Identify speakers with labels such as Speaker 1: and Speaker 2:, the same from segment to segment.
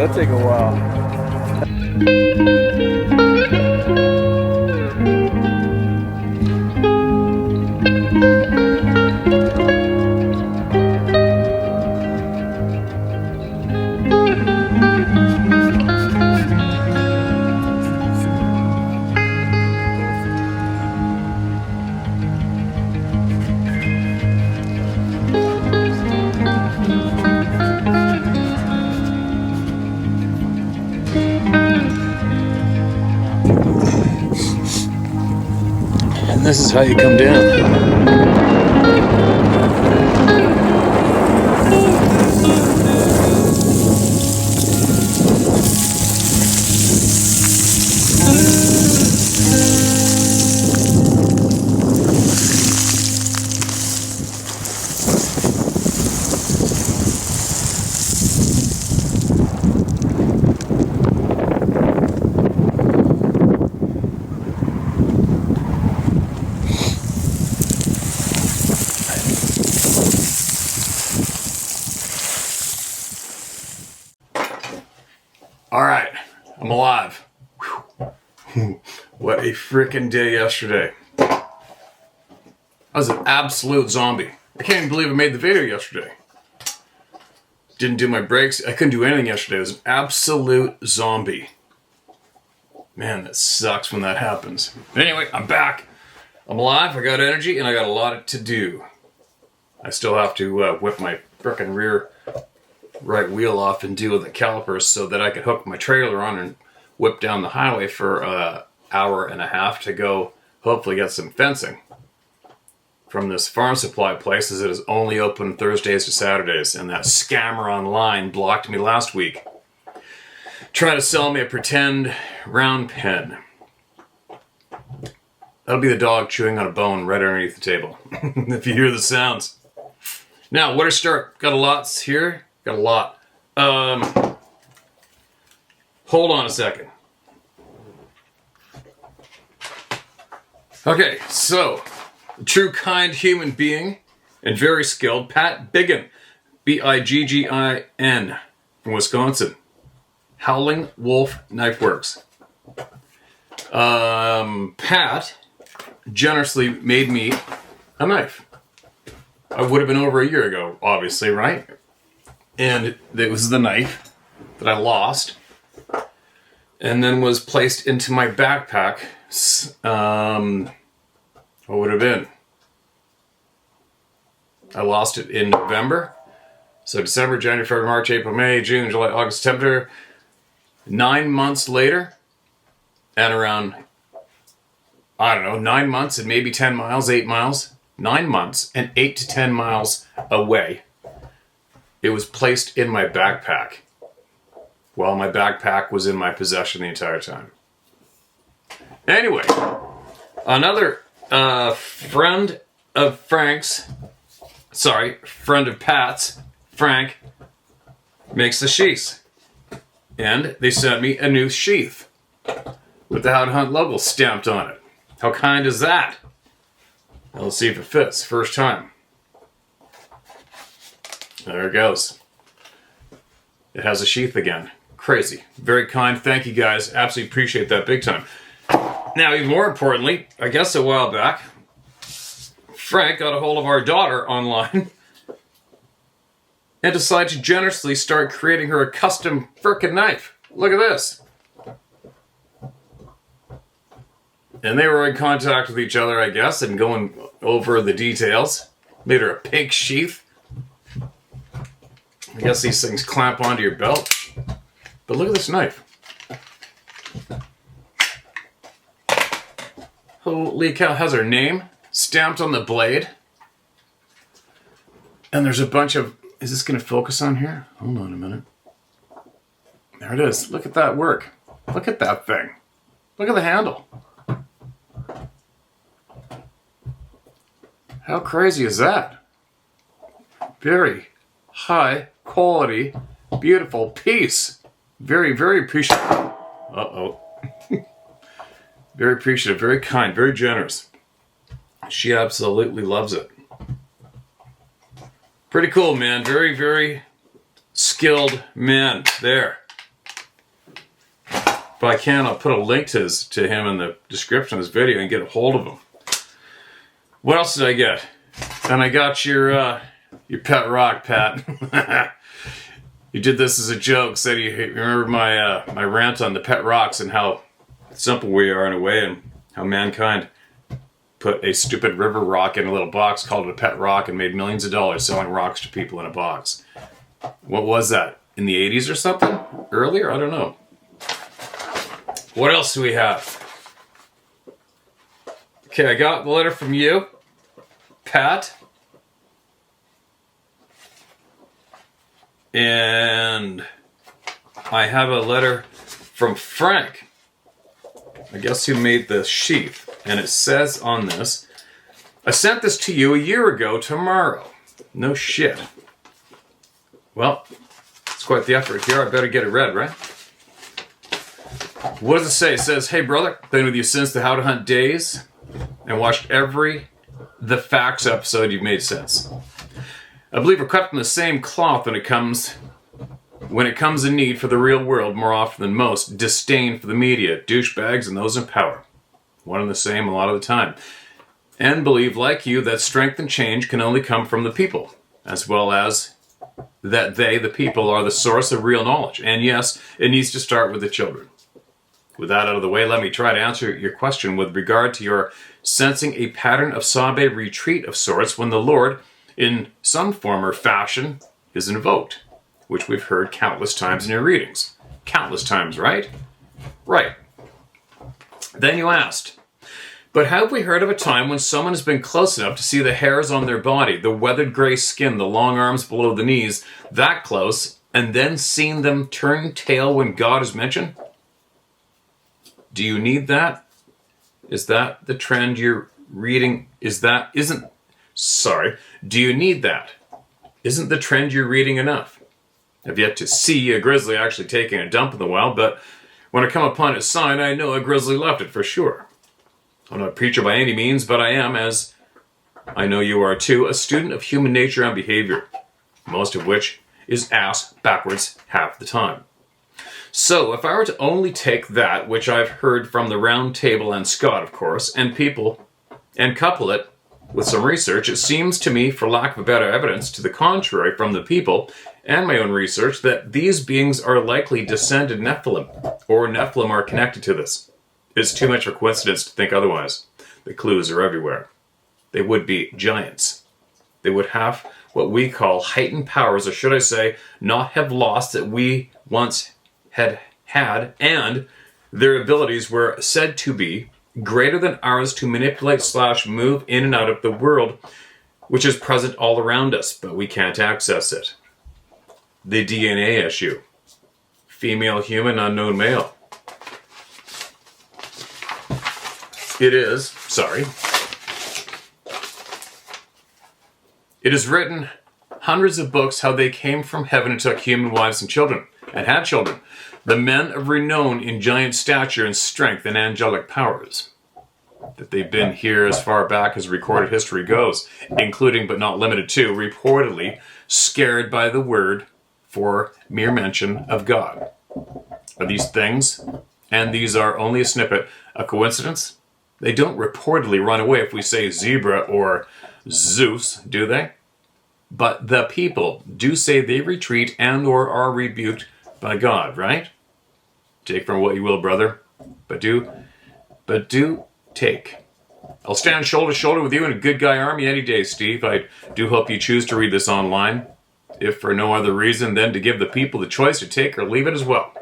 Speaker 1: That'll take a while. And this is how you come down. Alright, I'm alive. Whew. What a freaking day yesterday. I was an absolute zombie. I can't even believe I made the video yesterday. Didn't do my breaks. I couldn't do anything yesterday. I was an absolute zombie. Man, that sucks when that happens. But anyway, I'm back. I'm alive, I got energy, and I got a lot to do. I still have to whip my frickin' rear right wheel off and deal with the calipers so that I could hook my trailer on and whip down the highway for an hour and a half to go hopefully get some fencing from this farm supply place, as it is only open Thursdays to Saturdays, and that scammer online blocked me last week trying to sell me a pretend round pen. That'll be the dog chewing on a bone right underneath the table if you hear the sounds. Now, where to start? Got a lot here. Got a lot. Hold on a second. Okay, so, a true kind human being and very skilled, Pat Biggin, Biggin, from Wisconsin. Howling Wolf Knife Works. Pat generously made me a knife. I would have been over a year ago, obviously, right? And it was the knife that I lost and then was placed into my backpack. What would it have been? I lost it in November. So December, January, February, March, April, May, June, July, August, September. 9 months later, at around, I don't know, 9 months and maybe 10 miles, 8 miles. 9 months and 8 to 10 miles away, it was placed in my backpack while my backpack was in my possession the entire time. Anyway, another friend of Pat's, Frank, makes the sheaths. And they sent me a new sheath with the How to Hunt logo stamped on it. How kind is that? Now let's see if it fits. First time. There it goes. It has a sheath again. Crazy. Very kind. Thank you guys. Absolutely appreciate that big time. Now, even more importantly, I guess a while back, Frank got a hold of our daughter online and decided to generously start creating her a custom frickin' knife. Look at this. And they were in contact with each other, I guess, and going over the details. Made her a pink sheath. I guess these things clamp onto your belt. But look at this knife. Holy cow, has her name stamped on the blade. And there's a bunch of... Is this going to focus on here? Hold on a minute. There it is. Look at that work. Look at that thing. Look at the handle. How crazy is that? Very high quality, beautiful piece. Very, very appreciative. Uh-oh. Very appreciative, very kind, very generous. She absolutely loves it. Pretty cool, man. Very, very skilled man there. If I can, I'll put a link to him in the description of this video and get a hold of him. What else did I get? And I got your pet rock, Pat. You did this as a joke. Said you remember my rant on the pet rocks and how simple we are in a way, and how mankind put a stupid river rock in a little box, called it a pet rock, and made millions of dollars selling rocks to people in a box. What was that? In the 80s or something? Earlier? I don't know. What else do we have? Okay, I got the letter from you, Pat. And I have a letter from Frank. I guess who made the sheath. And it says on this, I sent this to you a year ago tomorrow. No shit. Well, it's quite the effort here. I better get it read, right? What does it say? It says, hey brother, been with you since the How to Hunt days and watched every The Facts episode you've made since. I believe we're cut from the same cloth when it comes in need for the real world more often than most. Disdain for the media, douchebags, and those in power. One and the same a lot of the time. And believe, like you, that strength and change can only come from the people, as well as that they, the people, are the source of real knowledge. And yes, it needs to start with the children. With that out of the way, let me try to answer your question with regard to your sensing a pattern of Sabe retreat of sorts when the Lord, in some form or fashion, is invoked, which we've heard countless times in your readings. Countless times, right? Right. Then you asked, but have we heard of a time when someone has been close enough to see the hairs on their body, the weathered gray skin, the long arms below the knees, that close, and then seen them turn tail when God is mentioned? Do you need that? Is that the trend you're reading? Do you need that? Isn't the trend you're reading enough? I've yet to see a grizzly actually taking a dump in the wild, but when I come upon its sign, I know a grizzly left it for sure. I'm not a preacher by any means, but I am, as I know you are too, a student of human nature and behavior, most of which is ass backwards half the time. So, if I were to only take that, which I've heard from the Round Table and Scott, of course, and people, and couple it with some research, it seems to me, for lack of a better evidence to the contrary from the people, and my own research, that these beings are likely descended Nephilim, or Nephilim are connected to this. It's too much of a coincidence to think otherwise. The clues are everywhere. They would be giants. They would have what we call heightened powers, or should I say, not have lost that we once had, and their abilities were said to be greater than ours to manipulate / move in and out of the world, which is present all around us, but we can't access it. The DNA issue. Female human, unknown male. It is written hundreds of books how they came from heaven and took human wives and children, and had children. The men of renown in giant stature and strength and angelic powers. That they've been here as far back as recorded history goes, including but not limited to, reportedly, scared by the word for mere mention of God. Are these things, and these are only a snippet, a coincidence? They don't reportedly run away if we say zebra or Zeus, do they? But the people do say they retreat and or are rebuked by God, right? Take from what you will, brother, but do take. I'll stand shoulder to shoulder with you in a good guy army any day, Steve. I do hope you choose to read this online, if for no other reason than to give the people the choice to take or leave it as well.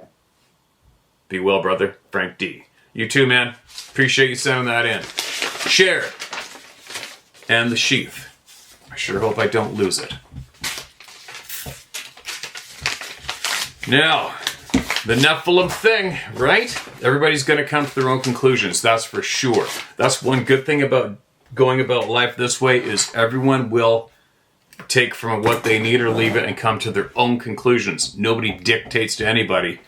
Speaker 1: Be well, brother. Frank D. You too, man. Appreciate you sending that in. Share it. And the sheath. I sure hope I don't lose it. Now, the Nephilim thing, right? Everybody's going to come to their own conclusions, that's for sure. That's one good thing about going about life this way, is everyone will take from what they need or leave it and come to their own conclusions. Nobody dictates to anybody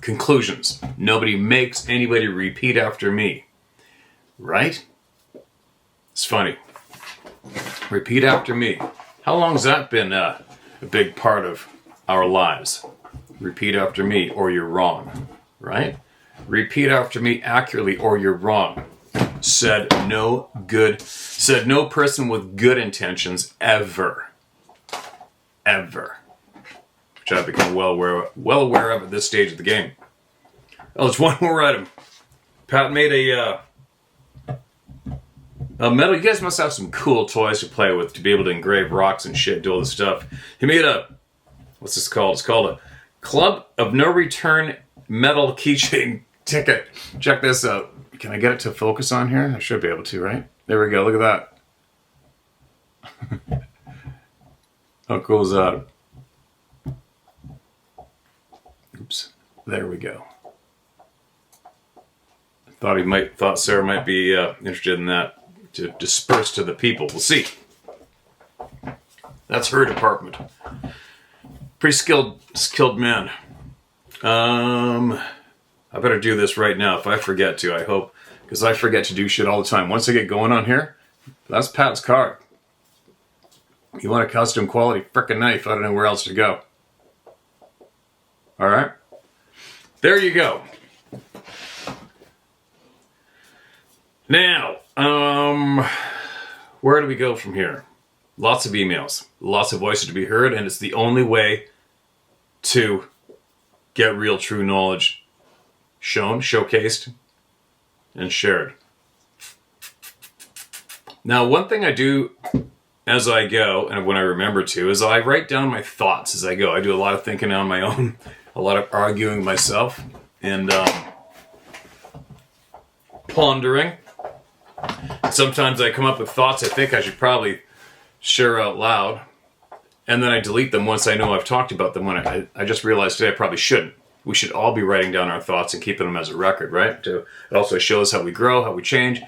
Speaker 1: conclusions. Nobody makes anybody repeat after me. Right? It's funny. Repeat after me. How long has that been a big part of our lives? Repeat after me or you're wrong. Right? Repeat after me accurately or you're wrong. Said no person with good intentions ever. Ever. Which I've become well aware of at this stage of the game. Oh, there's one more item. Pat made a metal. You guys must have some cool toys to play with to be able to engrave rocks and shit, do all this stuff. He made what's this called? It's called a Club of No Return metal keychain ticket. Check this out. Can I get it to focus on here? I should be able to, right? There we go. Look at that. How cool is that? Oops. There we go. Thought Sarah might be interested in that to disperse to the people. We'll see. That's her department. Pretty skilled man. I better do this right now if I forget to, I hope. Because I forget to do shit all the time. Once I get going on here, that's Pat's card. You want a custom quality frickin' knife, I don't know where else to go. Alright? There you go. Now, where do we go from here? Lots of emails, lots of voices to be heard, and it's the only way to get real, true knowledge shown, showcased, and shared. Now, one thing I do as I go, and when I remember to, is I write down my thoughts as I go. I do a lot of thinking on my own, a lot of arguing myself, and pondering. Sometimes I come up with thoughts I think I should probably share out loud, and then I delete them once I know I've talked about them. When I just realized today I probably shouldn't. We should all be writing down our thoughts and keeping them as a record, right? It also shows how we grow, how we change,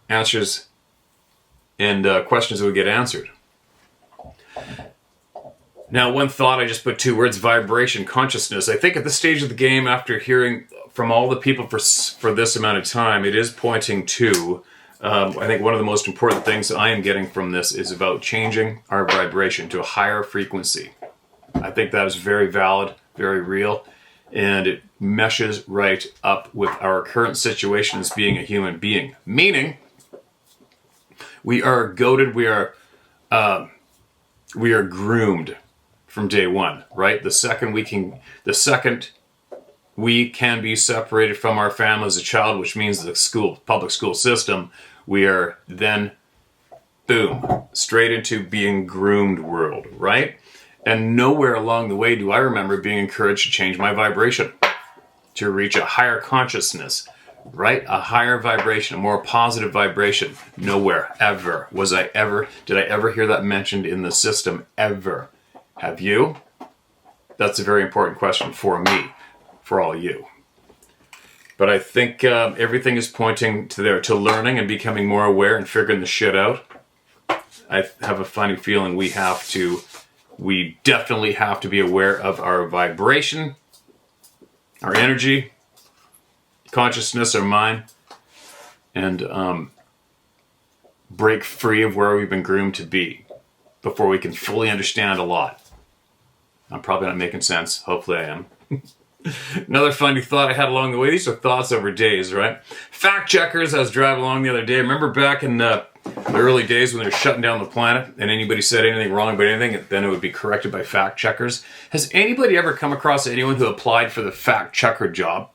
Speaker 1: answers, and questions that we get answered. Now, one thought, I just put 2 words: vibration, consciousness. I think at this stage of the game, after hearing from all the people for this amount of time, it is pointing to, I think one of the most important things I am getting from this is about changing our vibration to a higher frequency. I think that is very valid, very real, and it meshes right up with our current situation as being a human being. Meaning, we are goaded, we are groomed from day one, right? The second we can be separated from our family as a child, which means the public school system, we are then, boom, straight into being groomed world, right? And nowhere along the way do I remember being encouraged to change my vibration, to reach a higher consciousness, right? A higher vibration, a more positive vibration. Nowhere, ever. Did I ever hear that mentioned in the system, ever? Have you? That's a very important question for me, for all you. But I think everything is pointing to learning and becoming more aware and figuring the shit out. I have a funny feeling we definitely have to be aware of our vibration, our energy, consciousness, our mind, and break free of where we've been groomed to be before we can fully understand a lot. I'm probably not making sense. Hopefully I am. Another funny thought I had along the way. These are thoughts over days, right? Fact checkers. I was driving along the other day. Remember back in the early days when they were shutting down the planet and anybody said anything wrong about anything, then it would be corrected by fact checkers. Has anybody ever come across anyone who applied for the fact checker job?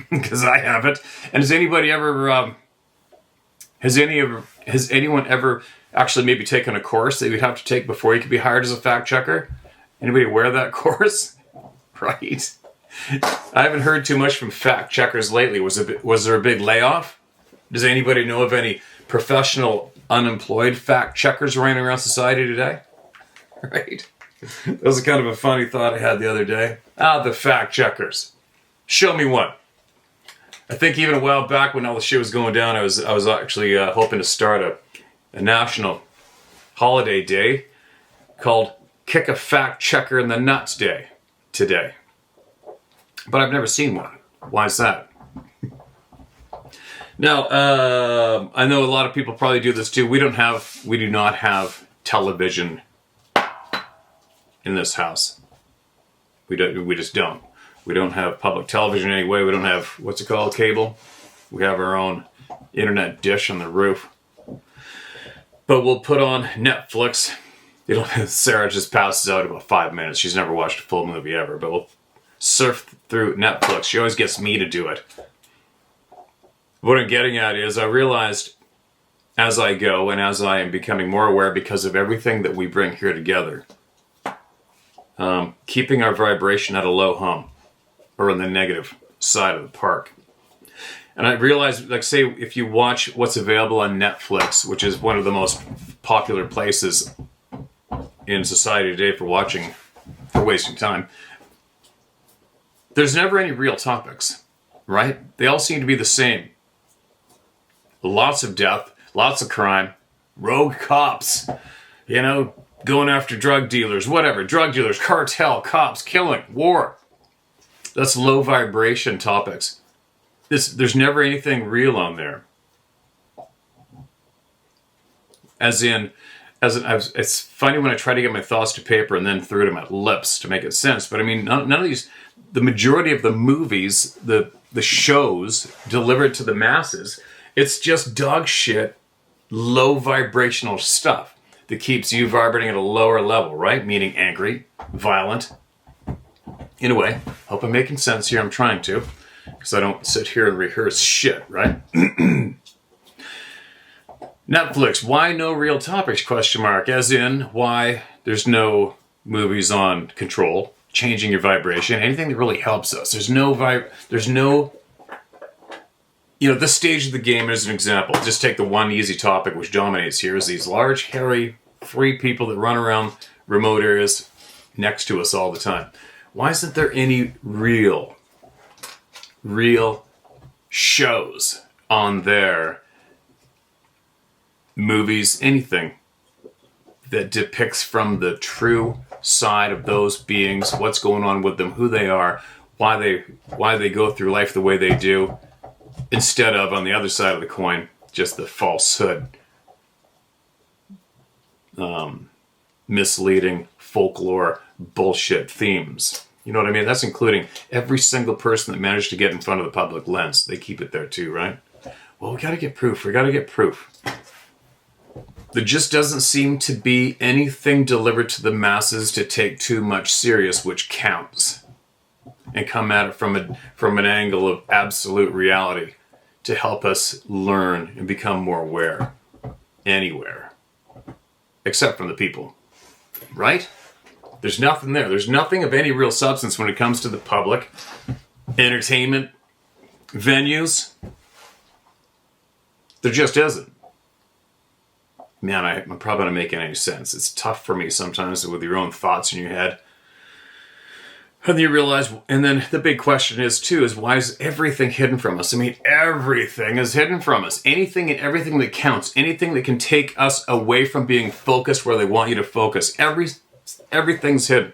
Speaker 1: Because I haven't. And has anyone ever actually maybe taken a course that you'd have to take before you could be hired as a fact checker? Anybody aware of that course? Right. I haven't heard too much from fact checkers lately. Was there a big layoff? Does anybody know of any professional unemployed fact checkers running around society today? Right. That was kind of a funny thought I had the other day. The fact checkers. Show me one. I think even a while back when all the shit was going down, I was actually hoping to start a national holiday day called Kick a Fact Checker in the Nuts Day today. But I've never seen one. Why is that? Now, I know a lot of people probably do this too. We do not have television in this house. We just don't. We don't have public television anyway. We don't have, what's it called, cable. We have our own internet dish on the roof. But we'll put on Netflix. You know, Sarah just passes out in about 5 minutes. She's never watched a full movie ever, but we'll surf through Netflix. She always gets me to do it. What I'm getting at is I realized as I go and as I am becoming more aware because of everything that we bring here together, keeping our vibration at a low hum or on the negative side of the park. And I realized, like, say, if you watch what's available on Netflix, which is one of the most popular places in society today for wasting time, there's never any real topics, right? They all seem to be the same. Lots of death, lots of crime, rogue cops, you know, going after drug dealers, whatever, drug dealers, cartel, cops, killing, war. That's low vibration topics. There's never anything real on there. It's funny when I try to get my thoughts to paper and then through to my lips to make it sense. But I mean, none of these, the majority of the movies, the shows delivered to the masses, it's just dog shit, low vibrational stuff that keeps you vibrating at a lower level, right? Meaning angry, violent. In a way, hope I'm making sense here. I'm trying to, because I don't sit here and rehearse shit, right? Netflix, why no real topics, question mark, as in why there's no movies on control, changing your vibration, anything that really helps us. There's no, you know, this stage of the game as an example, just take the one easy topic which dominates here is these large, hairy, free people that run around remote areas next to us all the time. Why isn't there any real shows on there? Movies, anything that depicts from the true side of those beings, what's going on with them, who they are, why they go through life the way they do, instead of, on the other side of the coin, just the falsehood, misleading, folklore, bullshit themes. You know what I mean? That's including every single person that managed to get in front of the public lens. They keep it there too, right? Well, we gotta get proof. There just doesn't seem to be anything delivered to the masses to take too much serious, which counts, and come at it from an angle of absolute reality to help us learn and become more aware anywhere, except from the people, right? There's nothing there. There's nothing of any real substance when it comes to the public entertainment venues. There just isn't. Man, I'm probably not making any sense. It's tough for me sometimes with your own thoughts in your head. And then you realize, and then the big question is too, is why is everything hidden from us? I mean, everything is hidden from us. Anything and everything that counts, anything that can take us away from being focused where they want you to focus. Everything's hidden.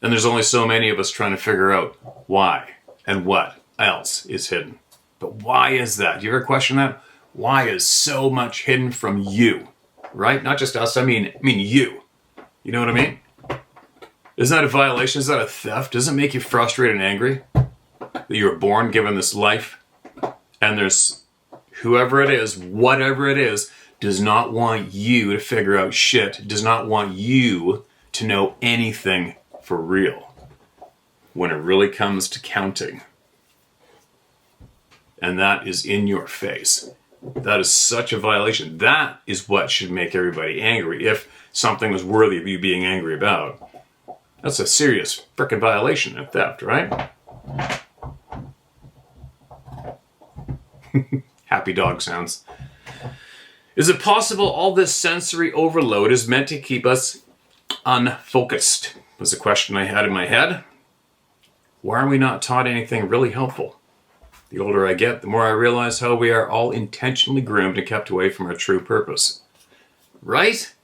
Speaker 1: And there's only so many of us trying to figure out why and what else is hidden. But why is that? Do you ever question that? Why is so much hidden from you? Right? Not just us, I mean you. You know what I mean? Isn't that a violation? Is that a theft? Does it make you frustrated and angry that you were born given this life? And there's whoever it is, whatever it is, does not want you to figure out shit, does not want you to know anything for real when it really comes to counting. And that is in your face. That is such a violation. That is what should make everybody angry. If something was worthy of you being angry about, that's a serious frickin' violation and theft, right? Happy dog sounds. Is it possible all this sensory overload is meant to keep us unfocused? Was a question I had in my head. Why are we not taught anything really helpful? The older I get, the more I realize how we are all intentionally groomed and kept away from our true purpose. Right?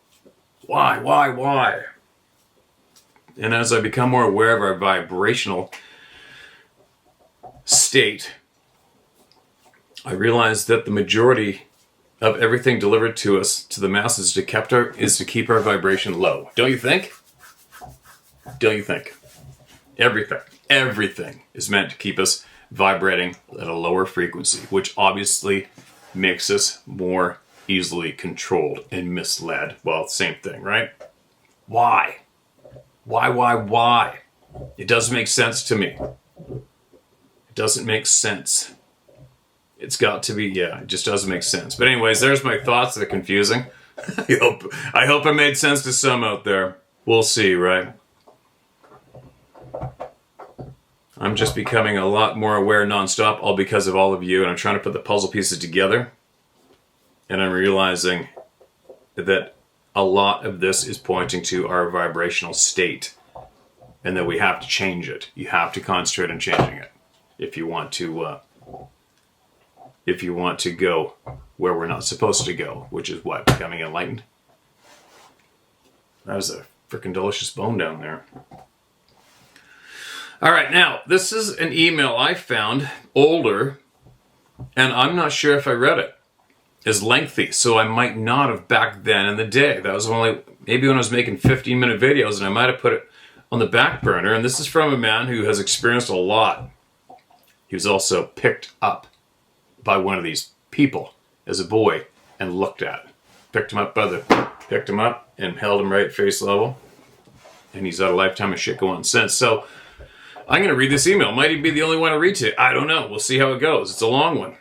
Speaker 1: Why? And as I become more aware of our vibrational state, I realize that the majority of everything delivered to us, to the masses, is to keep our vibration low. Don't you think? Don't you think? Everything is meant to keep us vibrating at a lower frequency, which obviously makes us more easily controlled and misled. Well, same thing, right? Why? Why? It doesn't make sense to me. It doesn't make sense. It's got to be, yeah, it just doesn't make sense. But anyways, there's my thoughts. They're confusing. I hope it made sense to some out there. We'll see, right? I'm just becoming a lot more aware nonstop, all because of all of you, and I'm trying to put the puzzle pieces together, and I'm realizing that a lot of this is pointing to our vibrational state, and that we have to change it. You have to concentrate on changing it if you want to go where we're not supposed to go, which is what? Becoming enlightened? That was a freaking delicious bone down there. All right, now, this is an email I found, older, and I'm not sure if I read it. It's lengthy, so I might not have back then in the day. That was only maybe when I was making 15-minute videos, and I might have put it on the back burner. And this is from a man who has experienced a lot. He was also picked up by one of these people as a boy and looked at. Picked him up and held him right at face level. And he's had a lifetime of shit going on since. So I'm going to read this email. Might even be the only one to read to. I don't know. We'll see how it goes. It's a long one.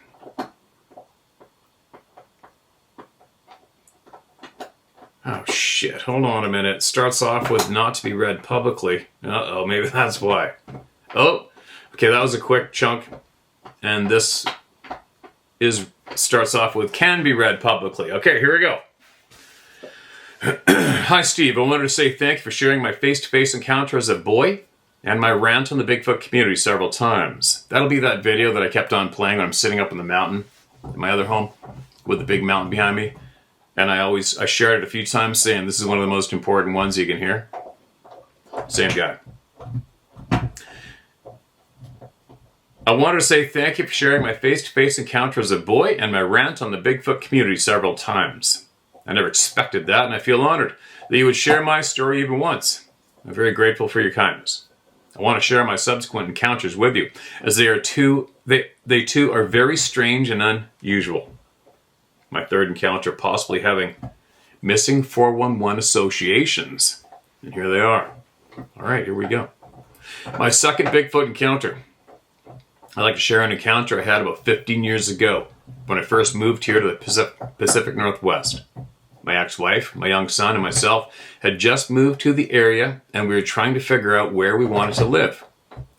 Speaker 1: Oh, shit. Hold on a minute. It starts off with not to be read publicly. Uh-oh, maybe that's why. Oh, okay, that was a quick chunk. And this starts off with can be read publicly. Okay, here we go. Hi, Steve. I wanted to say thank you for sharing my face-to-face encounter as a boy and my rant on the Bigfoot community several times. That'll be that video that I kept on playing when I'm sitting up in the mountain in my other home with the big mountain behind me. And I shared it a few times saying this is one of the most important ones you can hear. Same guy. I wanted to say thank you for sharing my face-to-face encounter as a boy and my rant on the Bigfoot community several times. I never expected that, and I feel honored that you would share my story even once. I'm very grateful for your kindness. I want to share my subsequent encounters with you, as they too are very strange and unusual. My third encounter possibly having missing 411 associations. And here they are. All right, here we go. My second Bigfoot encounter. I'd like to share an encounter I had about 15 years ago when I first moved here to the Pacific Northwest. My ex-wife, my young son, and myself had just moved to the area, and we were trying to figure out where we wanted to live.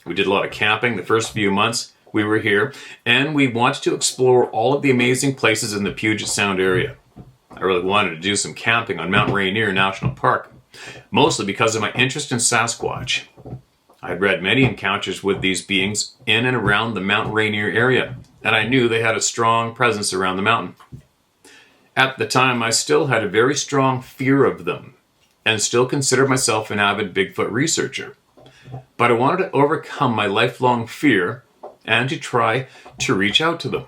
Speaker 1: We did a lot of camping the first few months we were here, and we wanted to explore all of the amazing places in the Puget Sound area. I really wanted to do some camping on Mount Rainier National Park, mostly because of my interest in Sasquatch. I had read many encounters with these beings in and around the Mount Rainier area, and I knew they had a strong presence around the mountain. At the time, I still had a very strong fear of them, and still considered myself an avid Bigfoot researcher. But I wanted to overcome my lifelong fear and to try to reach out to them.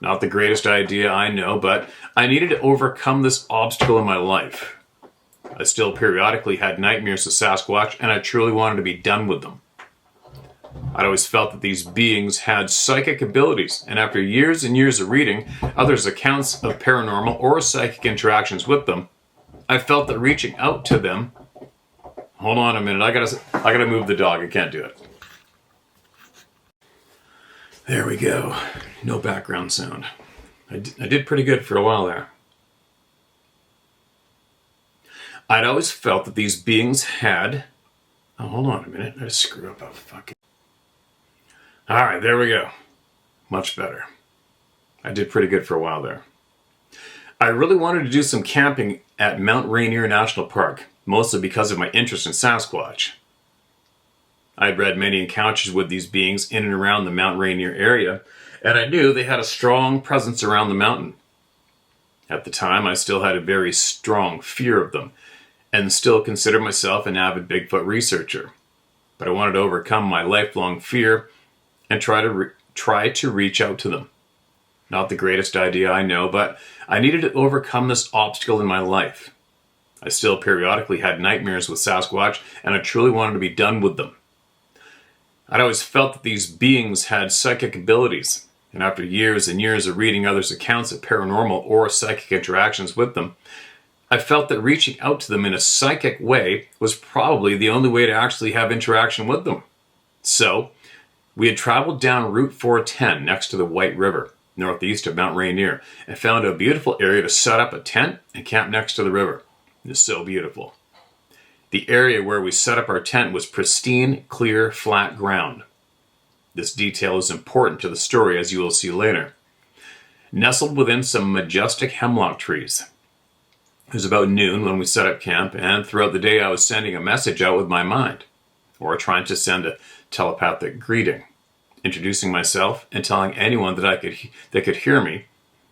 Speaker 1: Not the greatest idea, I know, but I needed to overcome this obstacle in my life. I still periodically had nightmares of Sasquatch, and I truly wanted to be done with them. I'd always felt that these beings had psychic abilities, and after years and years of reading others' accounts of paranormal or psychic interactions with them, I felt that reaching out to them... Hold on a minute, I gotta move the dog, I can't do it. There we go. No background sound. I did pretty good for a while there. I'd always felt that these beings had... Oh, hold on a minute. I just screwed up a fucking... Alright, there we go. Much better. I did pretty good for a while there. I really wanted to do some camping at Mount Rainier National Park, mostly because of my interest in Sasquatch. I had read many encounters with these beings in and around the Mount Rainier area, and I knew they had a strong presence around the mountain. At the time, I still had a very strong fear of them, and still considered myself an avid Bigfoot researcher. But I wanted to overcome my lifelong fear and try to reach out to them. Not the greatest idea, I know, but I needed to overcome this obstacle in my life. I still periodically had nightmares with Sasquatch, and I truly wanted to be done with them. I'd always felt that these beings had psychic abilities, and after years and years of reading others' accounts of paranormal or psychic interactions with them, I felt that reaching out to them in a psychic way was probably the only way to actually have interaction with them. So, we had traveled down Route 410 next to the White River, northeast of Mount Rainier, and found a beautiful area to set up a tent and camp next to the river. It was so beautiful. The area where we set up our tent was pristine, clear, flat ground. This detail is important to the story, as you will see later. Nestled within some majestic hemlock trees. It was about noon when we set up camp, and throughout the day I was sending a message out with my mind, or trying to send a telepathic greeting, introducing myself and telling anyone that could hear me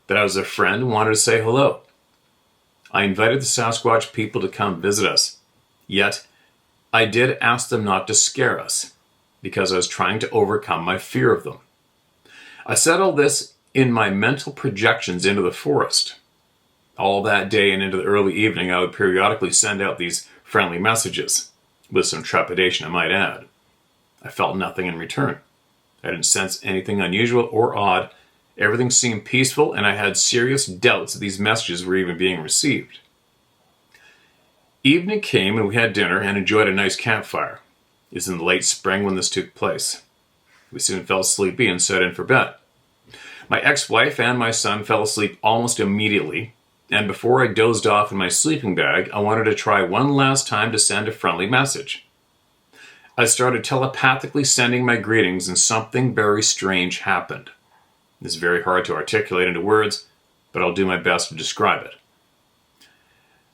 Speaker 1: that I was a friend and wanted to say hello. I invited the Sasquatch people to come visit us, yet I did ask them not to scare us, because I was trying to overcome my fear of them. I said all this in my mental projections into the forest. All that day and into the early evening, I would periodically send out these friendly messages, with some trepidation I might add. I felt nothing in return. I didn't sense anything unusual or odd. Everything seemed peaceful, and I had serious doubts that these messages were even being received. Evening came and we had dinner and enjoyed a nice campfire. It was in the late spring when this took place. We soon fell sleepy and set in for bed. My ex-wife and my son fell asleep almost immediately, and before I dozed off in my sleeping bag, I wanted to try one last time to send a friendly message. I started telepathically sending my greetings, and something very strange happened. It's very hard to articulate into words, but I'll do my best to describe it.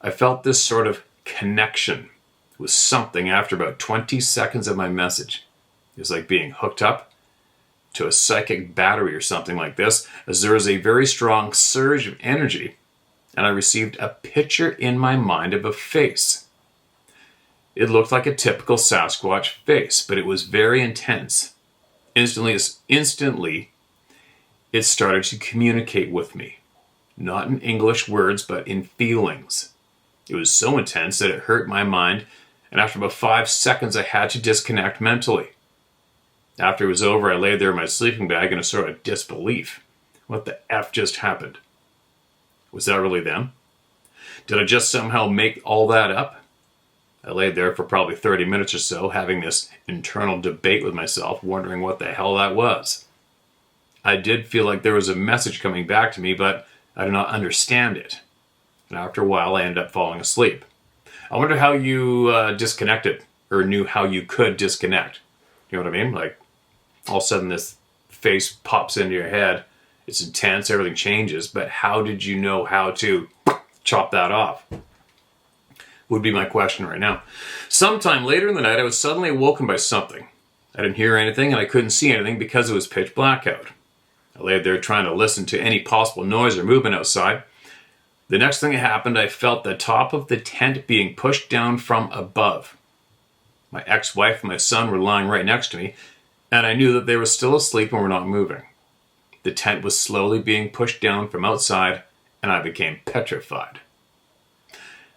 Speaker 1: I felt this sort of connection with something after about 20 seconds of my message. It was like being hooked up to a psychic battery or something like this, as there was a very strong surge of energy, and I received a picture in my mind of a face. It looked like a typical Sasquatch face, but it was very intense. Instantly, it started to communicate with me. Not in English words, but in feelings. It was so intense that it hurt my mind, and after about 5 seconds, I had to disconnect mentally. After it was over, I lay there in my sleeping bag in a sort of disbelief. What the F just happened? Was that really them? Did I just somehow make all that up? I laid there for probably 30 minutes or so, having this internal debate with myself, wondering what the hell that was. I did feel like there was a message coming back to me, but I did not understand it. And after a while, I ended up falling asleep. I wonder how you disconnected, or knew how you could disconnect. You know what I mean? Like, all of a sudden this face pops into your head. It's intense, everything changes, but how did you know how to chop that off? Would be my question right now. Sometime later in the night, I was suddenly awoken by something. I didn't hear anything and I couldn't see anything because it was pitch black out. I lay there trying to listen to any possible noise or movement outside. The next thing that happened, I felt the top of the tent being pushed down from above. My ex-wife and my son were lying right next to me, and I knew that they were still asleep and were not moving. The tent was slowly being pushed down from outside, and I became petrified.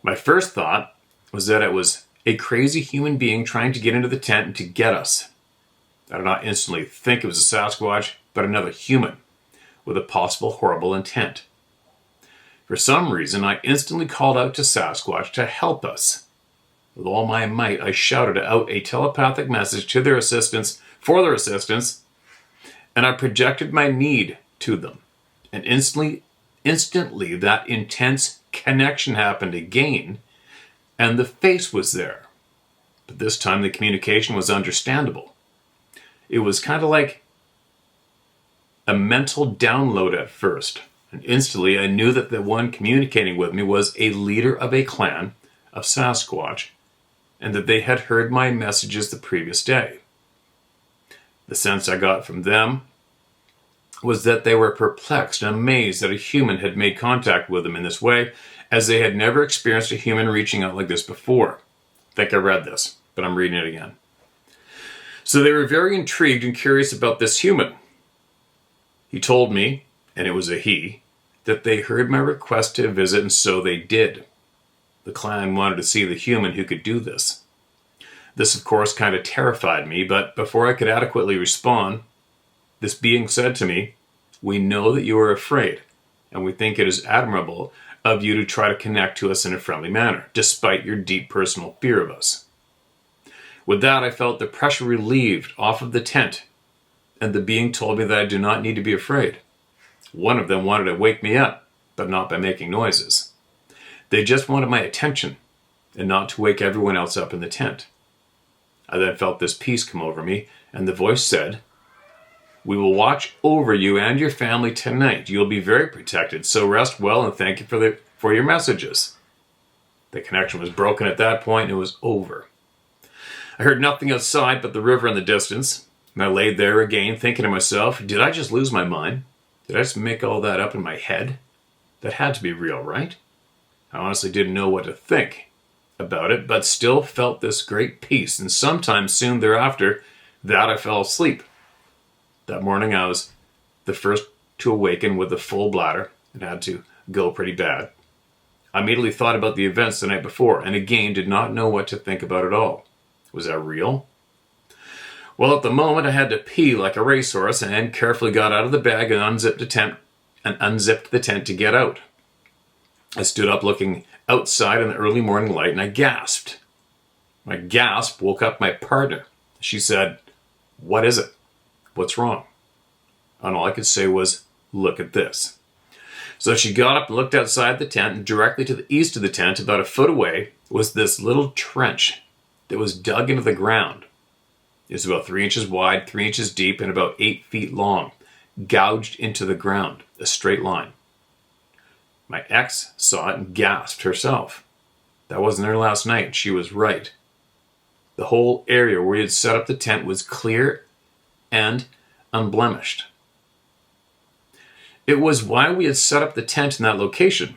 Speaker 1: My first thought was that it was a crazy human being trying to get into the tent and to get us. I did not instantly think it was a Sasquatch, but another human with a possible horrible intent. For some reason, I instantly called out to Sasquatch to help us. With all my might, I shouted out a telepathic message to their assistance, for their assistance, and I projected my need to them. And instantly that intense connection happened again, and the face was there. But this time the communication was understandable. It was kind of like a mental download at first. And instantly I knew that the one communicating with me was a leader of a clan of Sasquatch, and that they had heard my messages the previous day. The sense I got from them was that they were perplexed and amazed that a human had made contact with them in this way, as they had never experienced a human reaching out like this before. I think I read this, but I'm reading it again. So they were very intrigued and curious about this human. He told me, and it was a he, that they heard my request to visit, and so they did. The clan wanted to see the human who could do this. This, of course, kind of terrified me, but before I could adequately respond, this being said to me, "We know that you are afraid, and we think it is admirable of you to try to connect to us in a friendly manner, despite your deep personal fear of us." With that, I felt the pressure relieved off of the tent, and the being told me that I do not need to be afraid. One of them wanted to wake me up, but not by making noises. They just wanted my attention, and not to wake everyone else up in the tent. I then felt this peace come over me, and the voice said, "We will watch over you and your family tonight. You'll be very protected, so rest well and thank you for your messages." The connection was broken at that point, and it was over. I heard nothing outside but the river in the distance, and I laid there again thinking to myself, did I just lose my mind? Did I just make all that up in my head? That had to be real, right? I honestly didn't know what to think about it, but still felt this great peace, and sometime soon thereafter that I fell asleep. That morning I was the first to awaken with a full bladder and had to go pretty bad. I immediately thought about the events the night before, and again did not know what to think about it all. Was that real? Well, at the moment I had to pee like a racehorse and carefully got out of the bag and unzipped the tent to get out. I stood up looking outside in the early morning light, and I gasped. My gasp woke up my partner. She said, "What is it? What's wrong?" And all I could say was, "Look at this." So she got up and looked outside the tent, and directly to the east of the tent, about a foot away, was this little trench that was dug into the ground. It was about 3 inches wide, 3 inches deep, and about 8 feet long, gouged into the ground, a straight line. My ex saw it and gasped herself. That wasn't her last night. She was right. The whole area where we had set up the tent was clear and unblemished. It was why we had set up the tent in that location.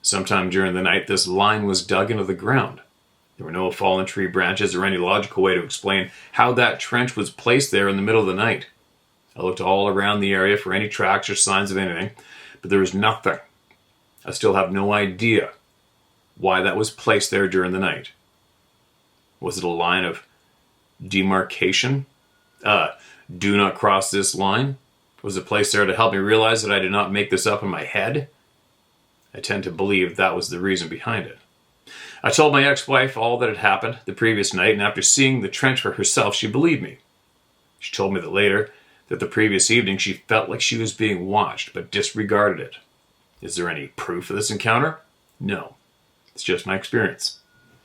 Speaker 1: Sometime during the night, this line was dug into the ground. There were no fallen tree branches or any logical way to explain how that trench was placed there in the middle of the night. I looked all around the area for any tracks or signs of anything, but there was nothing. I still have no idea why that was placed there during the night. Was it a line of demarcation? Do not cross this line? Was it placed there to help me realize that I did not make this up in my head? I tend to believe that was the reason behind it. I told my ex-wife all that had happened the previous night, and after seeing the trench for herself, she believed me. She told me that later, that the previous evening she felt like she was being watched, but disregarded it. Is there any proof of this encounter? No. It's just my experience.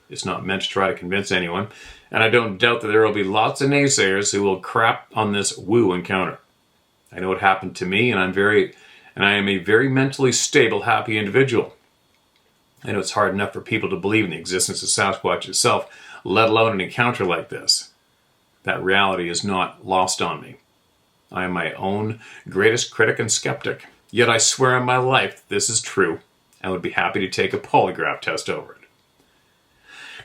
Speaker 1: It's not meant to try to convince anyone, and I don't doubt that there will be lots of naysayers who will crap on this woo encounter. I know it happened to me, and I am a very mentally stable, happy individual. I know it's hard enough for people to believe in the existence of Sasquatch itself, let alone an encounter like this. That reality is not lost on me. I am my own greatest critic and skeptic, yet I swear on my life that this is true, and would be happy to take a polygraph test over it.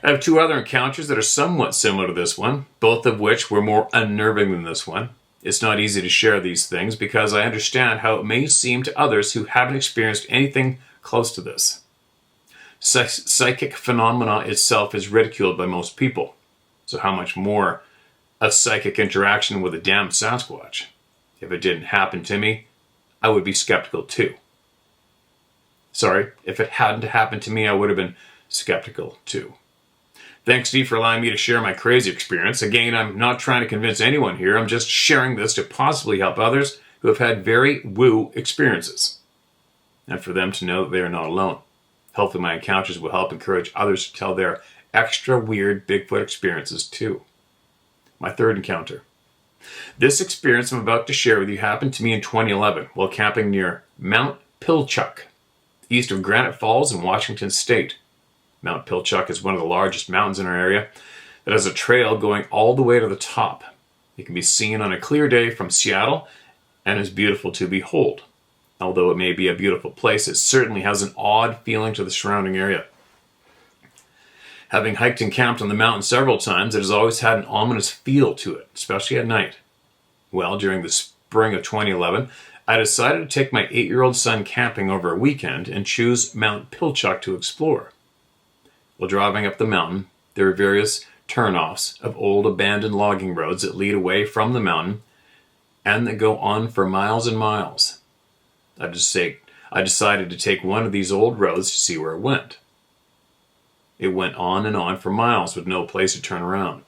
Speaker 1: I have 2 other encounters that are somewhat similar to this one, both of which were more unnerving than this one. It's not easy to share these things because I understand how it may seem to others who haven't experienced anything close to this. Psychic phenomena itself is ridiculed by most people, so how much more a psychic interaction with a damn Sasquatch? If it didn't happen to me, I would be skeptical too. Sorry, if it hadn't happened to me, I would have been skeptical too. Thanks, Steve, for allowing me to share my crazy experience. Again, I'm not trying to convince anyone here. I'm just sharing this to possibly help others who have had very woo experiences, and for them to know that they are not alone. Hopefully my encounters will help encourage others to tell their extra weird Bigfoot experiences too. My 3rd encounter. This experience I'm about to share with you happened to me in 2011 while camping near Mount Pilchuck, east of Granite Falls in Washington State. Mount Pilchuck is one of the largest mountains in our area that has a trail going all the way to the top. It can be seen on a clear day from Seattle and is beautiful to behold. Although it may be a beautiful place, it certainly has an odd feeling to the surrounding area. Having hiked and camped on the mountain several times, it has always had an ominous feel to it, especially at night. Well, during the spring of 2011, I decided to take my 8-year-old son camping over a weekend and choose Mount Pilchuck to explore. While driving up the mountain, there were various turnoffs of old abandoned logging roads that lead away from the mountain and that go on for miles and miles. I decided to take one of these old roads to see where it went. It went on and on for miles with no place to turn around.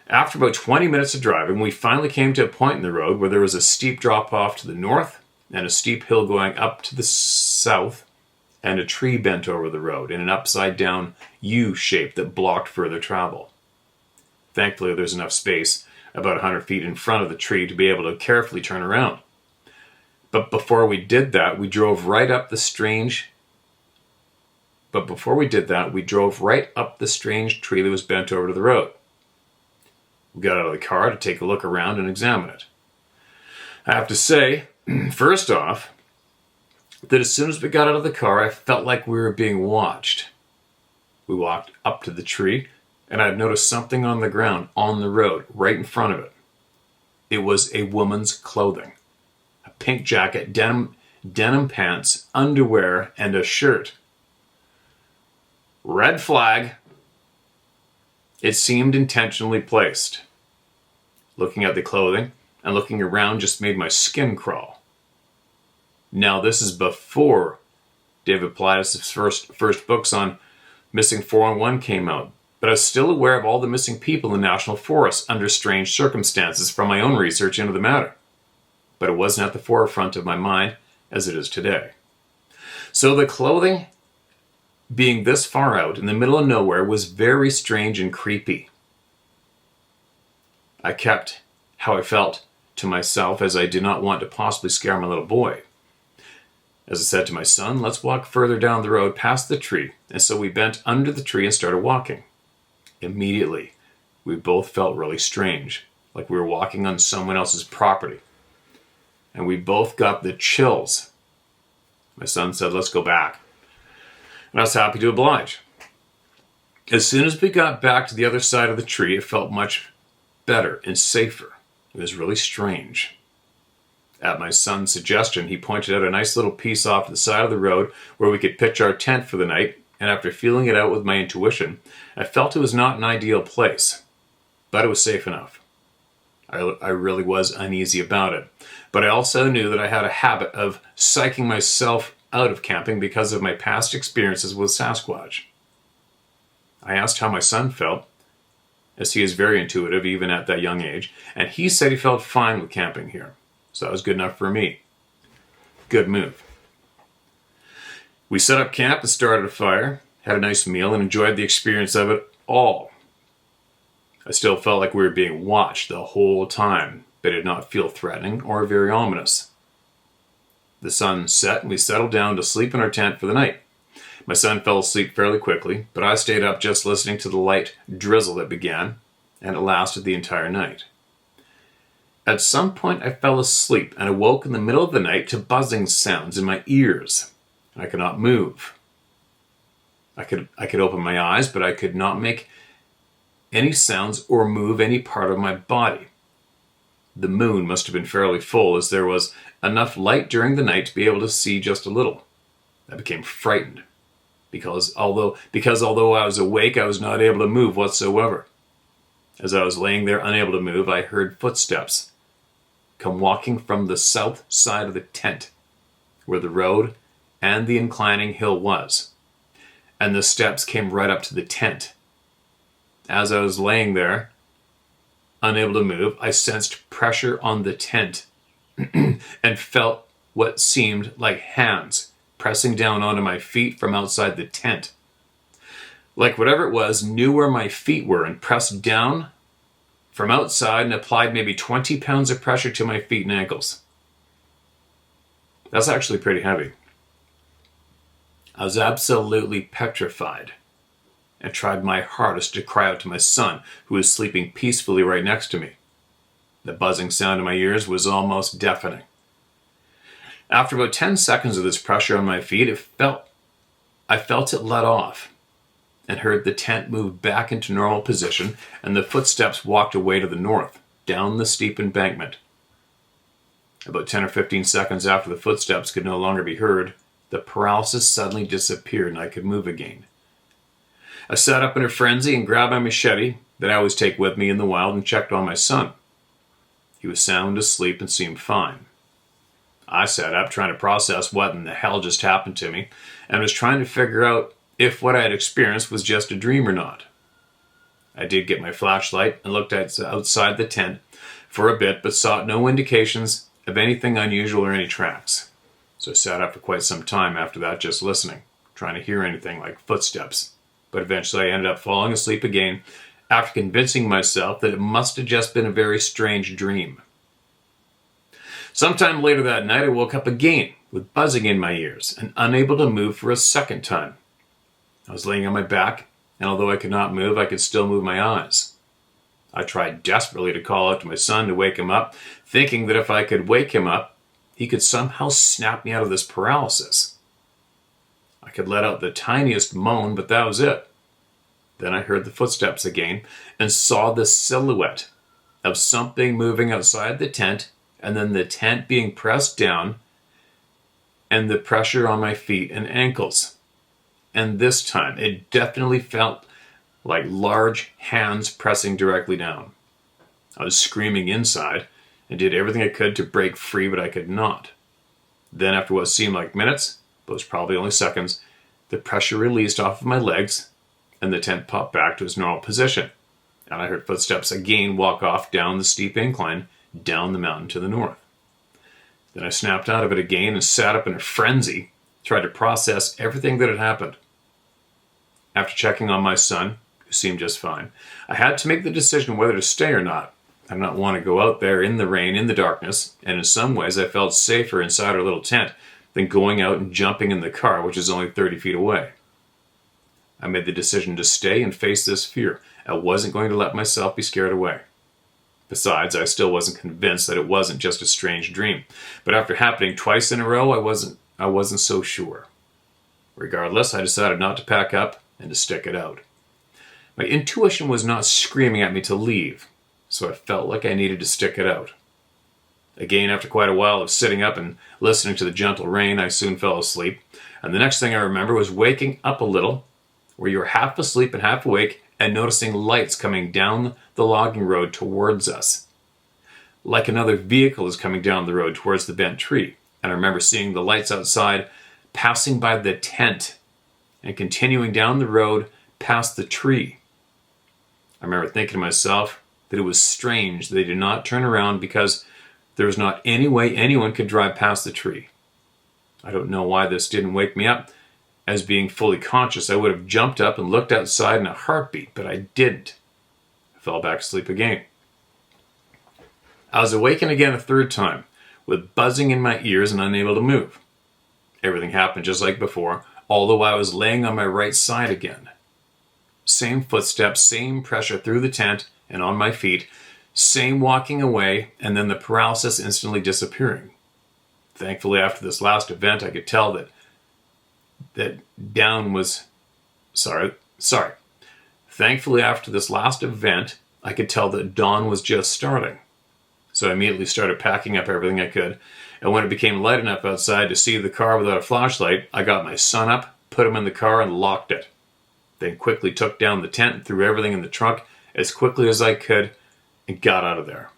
Speaker 1: After about 20 minutes of driving, we finally came to a point in the road where there was a steep drop-off to the north and a steep hill going up to the south and a tree bent over the road in an upside-down U shape that blocked further travel. Thankfully, there's enough space about 100 feet in front of the tree to be able to carefully turn around. But before we did that, we drove right up the strange tree that was bent over to the road. We got out of the car to take a look around and examine it. I have to say, first off, that as soon as we got out of the car, I felt like we were being watched. We walked up to the tree, and I noticed something on the ground, on the road, right in front of it. It was a woman's clothing. A pink jacket, denim pants, underwear, and a shirt. Red flag. It seemed intentionally placed. Looking at the clothing and looking around just made my skin crawl. Now, this is before David Paralysis' first books on missing 411 came out, but I was still aware of all the missing people in the National Forest under strange circumstances from my own research into the matter. But it wasn't at the forefront of my mind as it is today. So the clothing being this far out in the middle of nowhere was very strange and creepy. I kept how I felt to myself as I did not want to possibly scare my little boy. As I said to my son, let's walk further down the road past the tree, and so we bent under the tree and started walking. Immediately, we both felt really strange, like we were walking on someone else's property. And we both got the chills. My son said, let's go back. And I was happy to oblige. As soon as we got back to the other side of the tree, it felt much better and safer. It was really strange. At my son's suggestion, he pointed out a nice little piece off to the side of the road where we could pitch our tent for the night, and after feeling it out with my intuition, I felt it was not an ideal place, but it was safe enough. I really was uneasy about it, but I also knew that I had a habit of psyching myself out of camping because of my past experiences with Sasquatch. I asked how my son felt, as he is very intuitive even at that young age, and he said he felt fine with camping here. So that was good enough for me. Good move. We set up camp and started a fire, had a nice meal, and enjoyed the experience of it all. I still felt like we were being watched the whole time, but it did not feel threatening or very ominous. The sun set and we settled down to sleep in our tent for the night. My son fell asleep fairly quickly, but I stayed up just listening to the light drizzle that began, and it lasted the entire night. At some point I fell asleep and awoke in the middle of the night to buzzing sounds in my ears. I could not move. I could open my eyes, but I could not make any sounds or move any part of my body. The moon must have been fairly full, as there was enough light during the night to be able to see just a little. I became frightened, because although I was awake, I was not able to move whatsoever. As I was laying there unable to move, I heard footsteps come walking from the south side of the tent, where the road and the inclining hill was, and the steps came right up to the tent. As I was laying there, unable to move, I sensed pressure on the tent and felt what seemed like hands pressing down onto my feet from outside the tent. Like whatever it was knew where my feet were and pressed down from outside and applied maybe 20 pounds of pressure to my feet and ankles. That's actually pretty heavy. I was absolutely petrified and tried my hardest to cry out to my son, who was sleeping peacefully right next to me. The buzzing sound in my ears was almost deafening. After about 10 seconds of this pressure on my feet, I felt it let off and heard the tent move back into normal position, and the footsteps walked away to the north, down the steep embankment. About 10 or 15 seconds after the footsteps could no longer be heard, the paralysis suddenly disappeared and I could move again. I sat up in a frenzy and grabbed my machete that I always take with me in the wild and checked on my son. He was sound asleep and seemed fine. I sat up trying to process what in the hell just happened to me and was trying to figure out if what I had experienced was just a dream or not. I did get my flashlight and looked outside the tent for a bit, but saw no indications of anything unusual or any tracks. So I sat up for quite some time after that, just listening, trying to hear anything like footsteps. But eventually I ended up falling asleep again after convincing myself that it must have just been a very strange dream. Sometime later that night I woke up again with buzzing in my ears and unable to move for a second time. I was laying on my back, and although I could not move, I could still move my eyes. I tried desperately to call out to my son to wake him up, thinking that if I could wake him up, he could somehow snap me out of this paralysis. I could let out the tiniest moan, but that was it. Then I heard the footsteps again and saw the silhouette of something moving outside the tent, and then the tent being pressed down and the pressure on my feet and ankles. And this time it definitely felt like large hands pressing directly down. I was screaming inside and did everything I could to break free, but I could not. Then after what seemed like minutes, but was probably only seconds, the pressure released off of my legs and the tent popped back to its normal position. And I heard footsteps again walk off down the steep incline down the mountain to the north. Then I snapped out of it again and sat up in a frenzy, tried to process everything that had happened. After checking on my son, who seemed just fine, I had to make the decision whether to stay or not. I did not want to go out there in the rain, in the darkness, and in some ways I felt safer inside our little tent than going out and jumping in the car, which is only 30 feet away. I made the decision to stay and face this fear. I wasn't going to let myself be scared away. Besides, I still wasn't convinced that it wasn't just a strange dream. But after happening twice in a row, I wasn't so sure. Regardless, I decided not to pack up and to stick it out. My intuition was not screaming at me to leave, so I felt like I needed to stick it out. Again, after quite a while of sitting up and listening to the gentle rain, I soon fell asleep. And the next thing I remember was waking up a little, where you were half asleep and half awake, and noticing lights coming down the logging road towards us. Like another vehicle is coming down the road towards the bent tree. And I remember seeing the lights outside passing by the tent and continuing down the road past the tree. I remember thinking to myself that it was strange that they did not turn around because there was not any way anyone could drive past the tree. I don't know why this didn't wake me up. As being fully conscious, I would have jumped up and looked outside in a heartbeat, but I didn't. I fell back asleep again. I was awakened again a third time, with buzzing in my ears and unable to move. Everything happened just like before, although I was laying on my right side again. Same footsteps, same pressure through the tent and on my feet, same walking away, and then the paralysis instantly disappearing. Thankfully, after this last event, I could tell that Thankfully, after this last event, I could tell that dawn was just starting. So I immediately started packing up everything I could, and when it became light enough outside to see the car without a flashlight, I got my son up, put him in the car, and locked it. Then quickly took down the tent and threw everything in the trunk as quickly as I could and got out of there.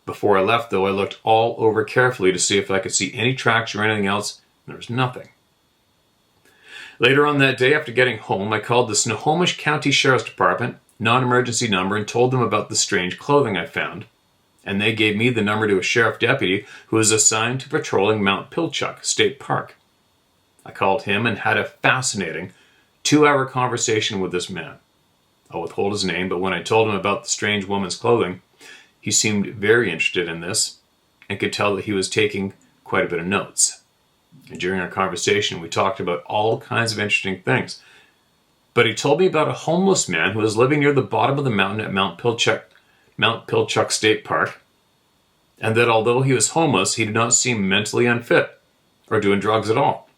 Speaker 1: Before I left, though, I looked all over carefully to see if I could see any tracks or anything else. There was nothing. Later on that day, after getting home, I called the Snohomish County Sheriff's Department non-emergency number and told them about the strange clothing I found. And they gave me the number to a sheriff deputy who was assigned to patrolling Mount Pilchuck State Park. I called him and had a fascinating 2-hour conversation with this man. I'll withhold his name, but when I told him about the strange woman's clothing, he seemed very interested in this and could tell that he was taking quite a bit of notes. And during our conversation, we talked about all kinds of interesting things. But he told me about a homeless man who was living near the bottom of the mountain at Mount Pilchuck State Park, and that although he was homeless, he did not seem mentally unfit or doing drugs at all.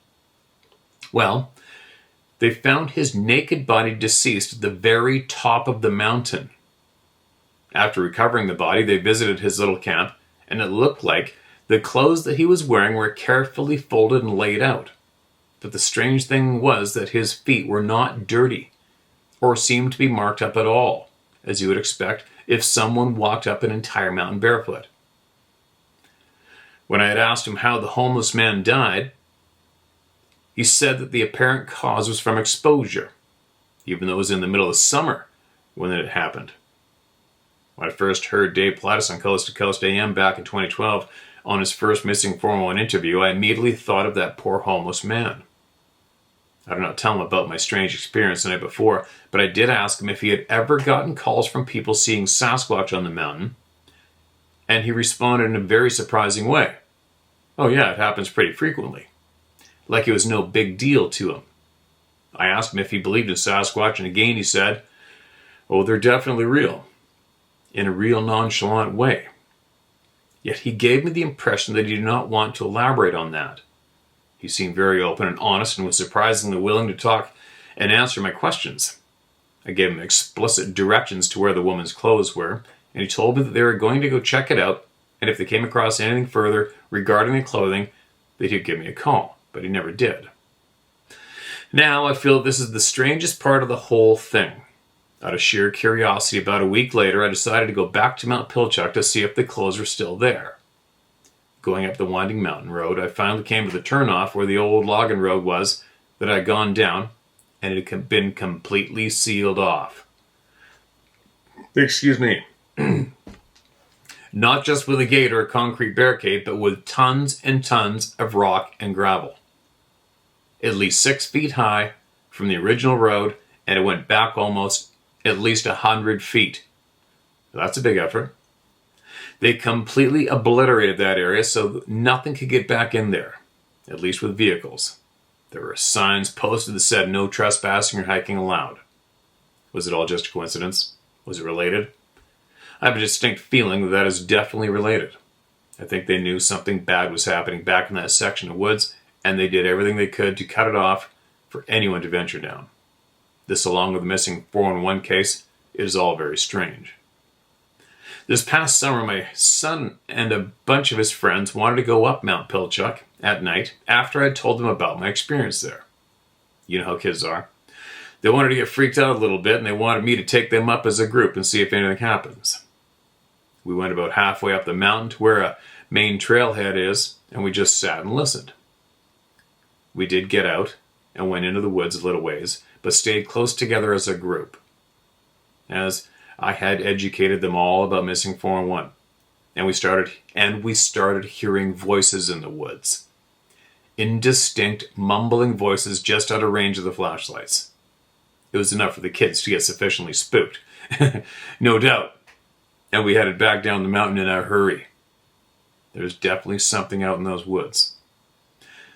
Speaker 1: Well, they found his naked body deceased at the very top of the mountain. After recovering the body, they visited his little camp, and it looked like the clothes that he was wearing were carefully folded and laid out. But the strange thing was that his feet were not dirty or seemed to be marked up at all, as you would expect if someone walked up an entire mountain barefoot. When I had asked him how the homeless man died, he said that the apparent cause was from exposure, even though it was in the middle of summer when it happened. When I first heard Dave Plattis on Coast to Coast AM back in 2012 on his first Missing 411 interview, I immediately thought of that poor homeless man. I did not tell him about my strange experience the night before, but I did ask him if he had ever gotten calls from people seeing Sasquatch on the mountain, and he responded in a very surprising way. Oh yeah, it happens pretty frequently. Like it was no big deal to him. I asked him if he believed in Sasquatch, and again he said, oh, they're definitely real, in a real nonchalant way. Yet he gave me the impression that he did not want to elaborate on that. He seemed very open and honest and was surprisingly willing to talk and answer my questions. I gave him explicit directions to where the woman's clothes were, and he told me that they were going to go check it out, and if they came across anything further regarding the clothing, that he'd give me a call, but he never did. Now, I feel this is the strangest part of the whole thing. Out of sheer curiosity, about a week later, I decided to go back to Mount Pilchuck to see if the clothes were still there. Going up the winding mountain road, I finally came to the turnoff where the old logging road was that I had gone down, and it had been completely sealed off. Excuse me. Not just with a gate or a concrete barricade, but with tons and tons of rock and gravel. At least 6 feet high from the original road, and it went back almost at least 100 feet. That's a big effort. They completely obliterated that area so nothing could get back in there, at least with vehicles. There were signs posted that said no trespassing or hiking allowed. Was it all just a coincidence? Was it related? I have a distinct feeling that that is definitely related. I think they knew something bad was happening back in that section of woods, and they did everything they could to cut it off for anyone to venture down. This, along with the missing 411 case, is all very strange. This past summer, my son and a bunch of his friends wanted to go up Mount Pilchuck at night after I told them about my experience there. You know how kids are. They wanted to get freaked out a little bit, and they wanted me to take them up as a group and see if anything happens. We went about halfway up the mountain to where a main trailhead is, and we just sat and listened. We did get out and went into the woods a little ways, but stayed close together as a group, as I had educated them all about Missing 411, and we started hearing voices in the woods. Indistinct, mumbling voices just out of range of the flashlights. It was enough for the kids to get sufficiently spooked, no doubt, and we headed back down the mountain in a hurry. There's definitely something out in those woods.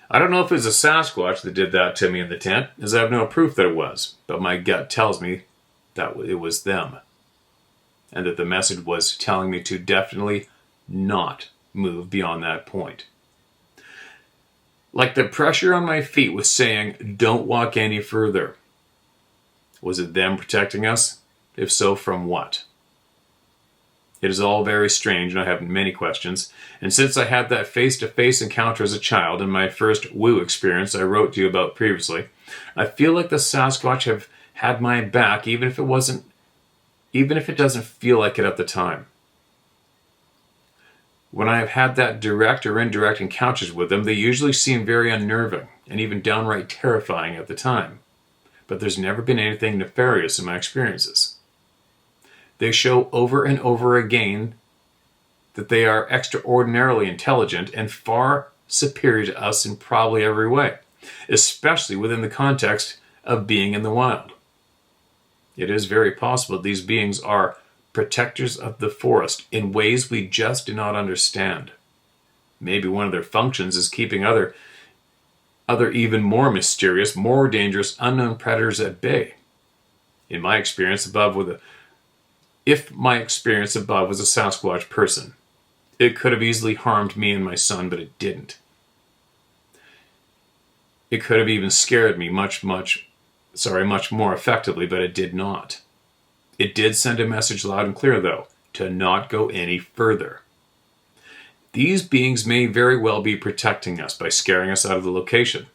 Speaker 1: I don't know if it was a Sasquatch that did that to me in the tent, as I have no proof that it was, but my gut tells me that it was them, and that the message was telling me to definitely not move beyond that point. Like the pressure on my feet was saying, don't walk any further. Was it them protecting us? If so, from what? It is all very strange, and I have many questions. And since I had that face-to-face encounter as a child in my first woo experience I wrote to you about previously, I feel like the Sasquatch have had my back, even if it doesn't feel like it at the time. When I have had that direct or indirect encounters with them, they usually seem very unnerving and even downright terrifying at the time. But there's never been anything nefarious in my experiences. They show over and over again that they are extraordinarily intelligent and far superior to us in probably every way, especially within the context of being in the wild. It is very possible these beings are protectors of the forest in ways we just do not understand. Maybe one of their functions is keeping other even more mysterious, more dangerous, unknown predators at bay. If my experience above was a Sasquatch person, it could have easily harmed me and my son, but it didn't. It could have even scared me much more effectively, but it did not. It did send a message loud and clear, though, to not go any further. These beings may very well be protecting us by scaring us out of the location,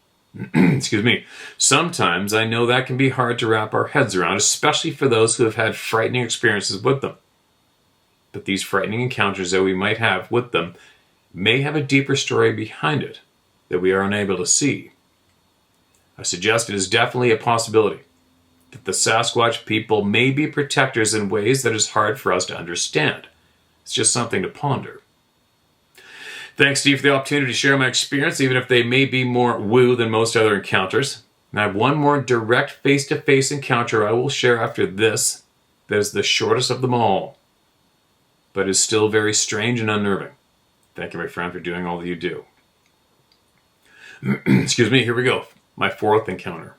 Speaker 1: Excuse me. Sometimes I know that can be hard to wrap our heads around, especially for those who have had frightening experiences with them. But these frightening encounters that we might have with them may have a deeper story behind it that we are unable to see. I suggest it is definitely a possibility that the Sasquatch people may be protectors in ways that is hard for us to understand. It's just something to ponder. Thanks, Steve, for the opportunity to share my experience, even if they may be more woo than most other encounters. And I have one more direct face-to-face encounter I will share after this that is the shortest of them all, but is still very strange and unnerving. Thank you, my friend, for doing all that you do. Excuse me, here we go. My fourth encounter.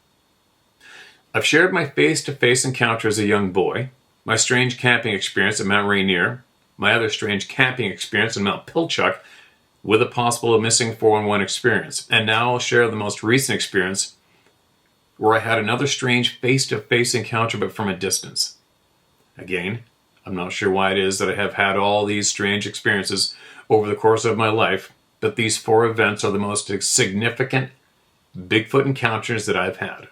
Speaker 1: I've shared my face-to-face encounter as a young boy, my strange camping experience at Mount Rainier, my other strange camping experience in Mount Pilchuck, with a possible missing 411 experience. And now I'll share the most recent experience where I had another strange face-to-face encounter, but from a distance. Again, I'm not sure why it is that I have had all these strange experiences over the course of my life, but these 4 events are the most significant Bigfoot encounters that I've had.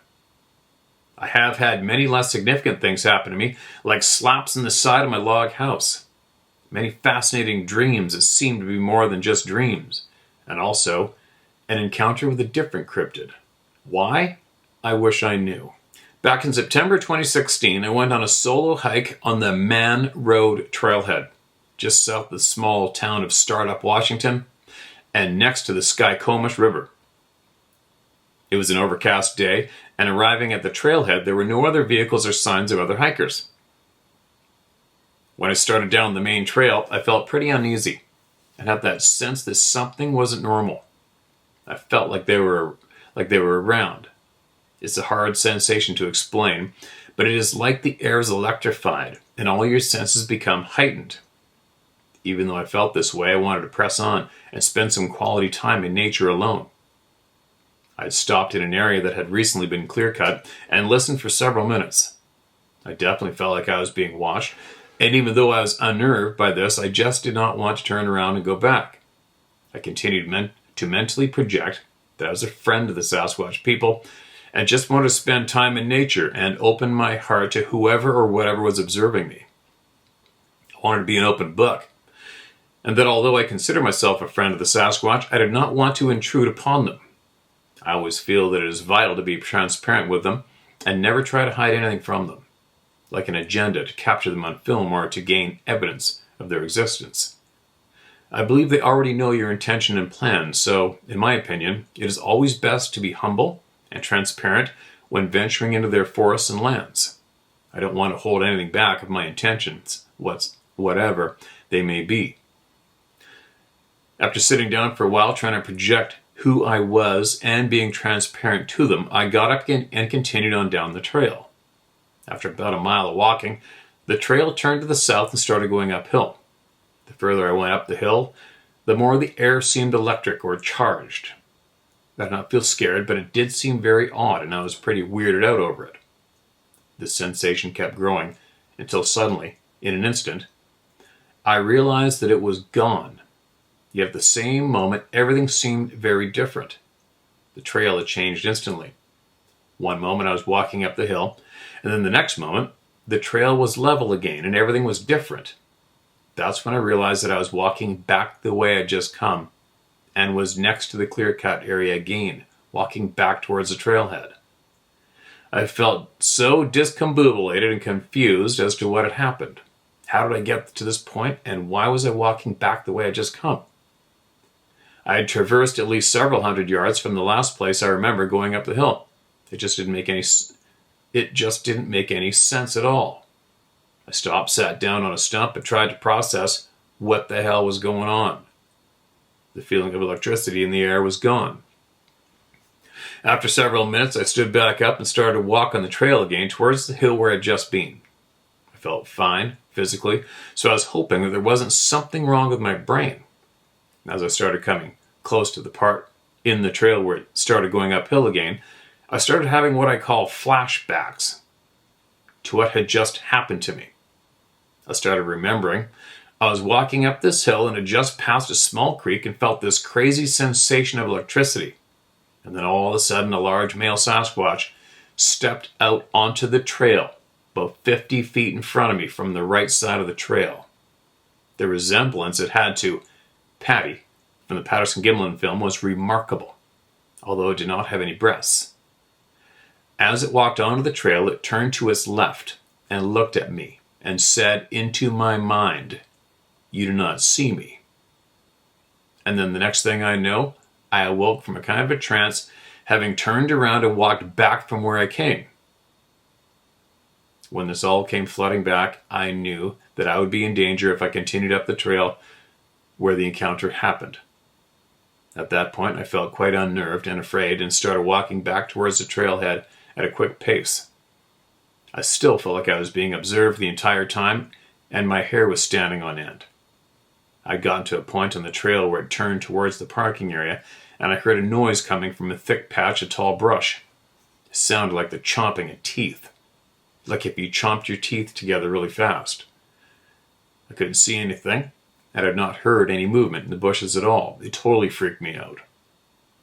Speaker 1: I have had many less significant things happen to me, like slaps in the side of my log house. Many fascinating dreams that seem to be more than just dreams. And also, an encounter with a different cryptid. Why? I wish I knew. Back in September 2016, I went on a solo hike on the Man Road Trailhead, just south of the small town of Startup, Washington, and next to the Skykomish River. It was an overcast day, and arriving at the trailhead, there were no other vehicles or signs of other hikers. When I started down the main trail, I felt pretty uneasy and had that sense that something wasn't normal. I felt like they were around. It's a hard sensation to explain, but it is like the air is electrified and all your senses become heightened. Even though I felt this way, I wanted to press on and spend some quality time in nature alone. I had stopped in an area that had recently been clear-cut and listened for several minutes. I definitely felt like I was being watched, and even though I was unnerved by this, I just did not want to turn around and go back. I continued to mentally project that I was a friend of the Sasquatch people and just wanted to spend time in nature and open my heart to whoever or whatever was observing me. I wanted to be an open book, and that although I consider myself a friend of the Sasquatch, I did not want to intrude upon them. I always feel that it is vital to be transparent with them and never try to hide anything from them, like an agenda to capture them on film or to gain evidence of their existence. I believe they already know your intention and plan, so, in my opinion, it is always best to be humble and transparent when venturing into their forests and lands. I don't want to hold anything back of my intentions, whatever they may be. After sitting down for a while trying to project who I was and being transparent to them, I got up and continued on down the trail. After about a mile of walking, the trail turned to the south and started going uphill. The further I went up the hill, the more the air seemed electric or charged. I did not feel scared, but it did seem very odd, and I was pretty weirded out over it. This sensation kept growing until suddenly, in an instant, I realized that it was gone. Yet at the same moment, everything seemed very different. The trail had changed instantly. One moment I was walking up the hill, and then the next moment, the trail was level again, and everything was different. That's when I realized that I was walking back the way I'd just come, and was next to the clear-cut area again, walking back towards the trailhead. I felt so discombobulated and confused as to what had happened. How did I get to this point, and why was I walking back the way I'd just come? I had traversed at least several hundred yards from the last place I remember going up the hill. It just didn't make any sense at all. I stopped, sat down on a stump, and tried to process what the hell was going on. The feeling of electricity in the air was gone. After several minutes, I stood back up and started to walk on the trail again towards the hill where I'd just been. I felt fine, physically, so I was hoping that there wasn't something wrong with my brain. As I started coming close to the part in the trail where it started going uphill again, I started having what I call flashbacks to what had just happened to me. I started remembering I was walking up this hill and had just passed a small creek and felt this crazy sensation of electricity. And then all of a sudden, a large male Sasquatch stepped out onto the trail, about 50 feet in front of me from the right side of the trail. The resemblance it had to Patty from the Patterson-Gimlin film was remarkable, although it did not have any breasts. As it walked onto the trail, it turned to its left and looked at me and said into my mind, "You do not see me." And then the next thing I know, I awoke from a kind of a trance, having turned around and walked back from where I came. When this all came flooding back, I knew that I would be in danger if I continued up the trail where the encounter happened. At that point, I felt quite unnerved and afraid and started walking back towards the trailhead at a quick pace. I still felt like I was being observed the entire time, and my hair was standing on end. I'd gotten to a point on the trail where it turned towards the parking area, and I heard a noise coming from a thick patch of tall brush. It sounded like the chomping of teeth, like if you chomped your teeth together really fast. I couldn't see anything, and had not heard any movement in the bushes at all. It totally freaked me out.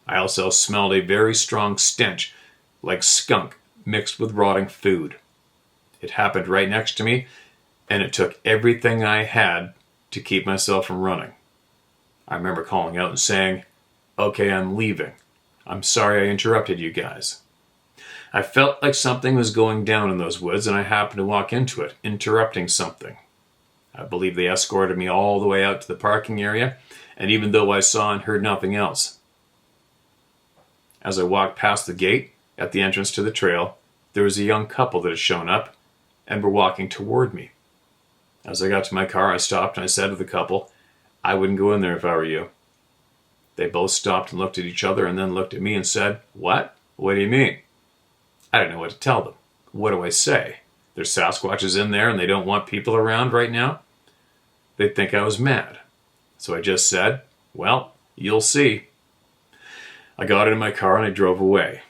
Speaker 1: I also smelled a very strong stench, like skunk mixed with rotting food. It happened right next to me, and it took everything I had to keep myself from running. I remember calling out and saying, "Okay, I'm leaving. I'm sorry I interrupted you guys." I felt like something was going down in those woods, and I happened to walk into it, interrupting something. I believe they escorted me all the way out to the parking area, and even though I saw and heard nothing else. As I walked past the gate at the entrance to the trail, there was a young couple that had shown up and were walking toward me. As I got to my car, I stopped and I said to the couple, "I wouldn't go in there if I were you." They both stopped and looked at each other and then looked at me and said, "What? What do you mean?" I didn't know what to tell them. What do I say? There's Sasquatches in there and they don't want people around right now? They'd think I was mad. So I just said, "Well, you'll see." I got into my car and I drove away.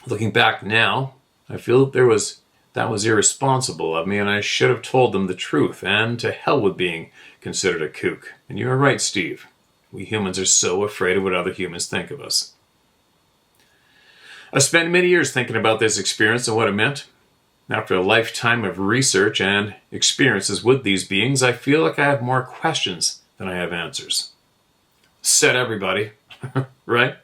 Speaker 1: Looking back now, I feel that was irresponsible of me, and I should have told them the truth, and to hell with being considered a kook. And you are right, Steve. We humans are so afraid of what other humans think of us. I spent many years thinking about this experience and what it meant. After a lifetime of research and experiences with these beings, I feel like I have more questions than I have answers. Said everybody, right?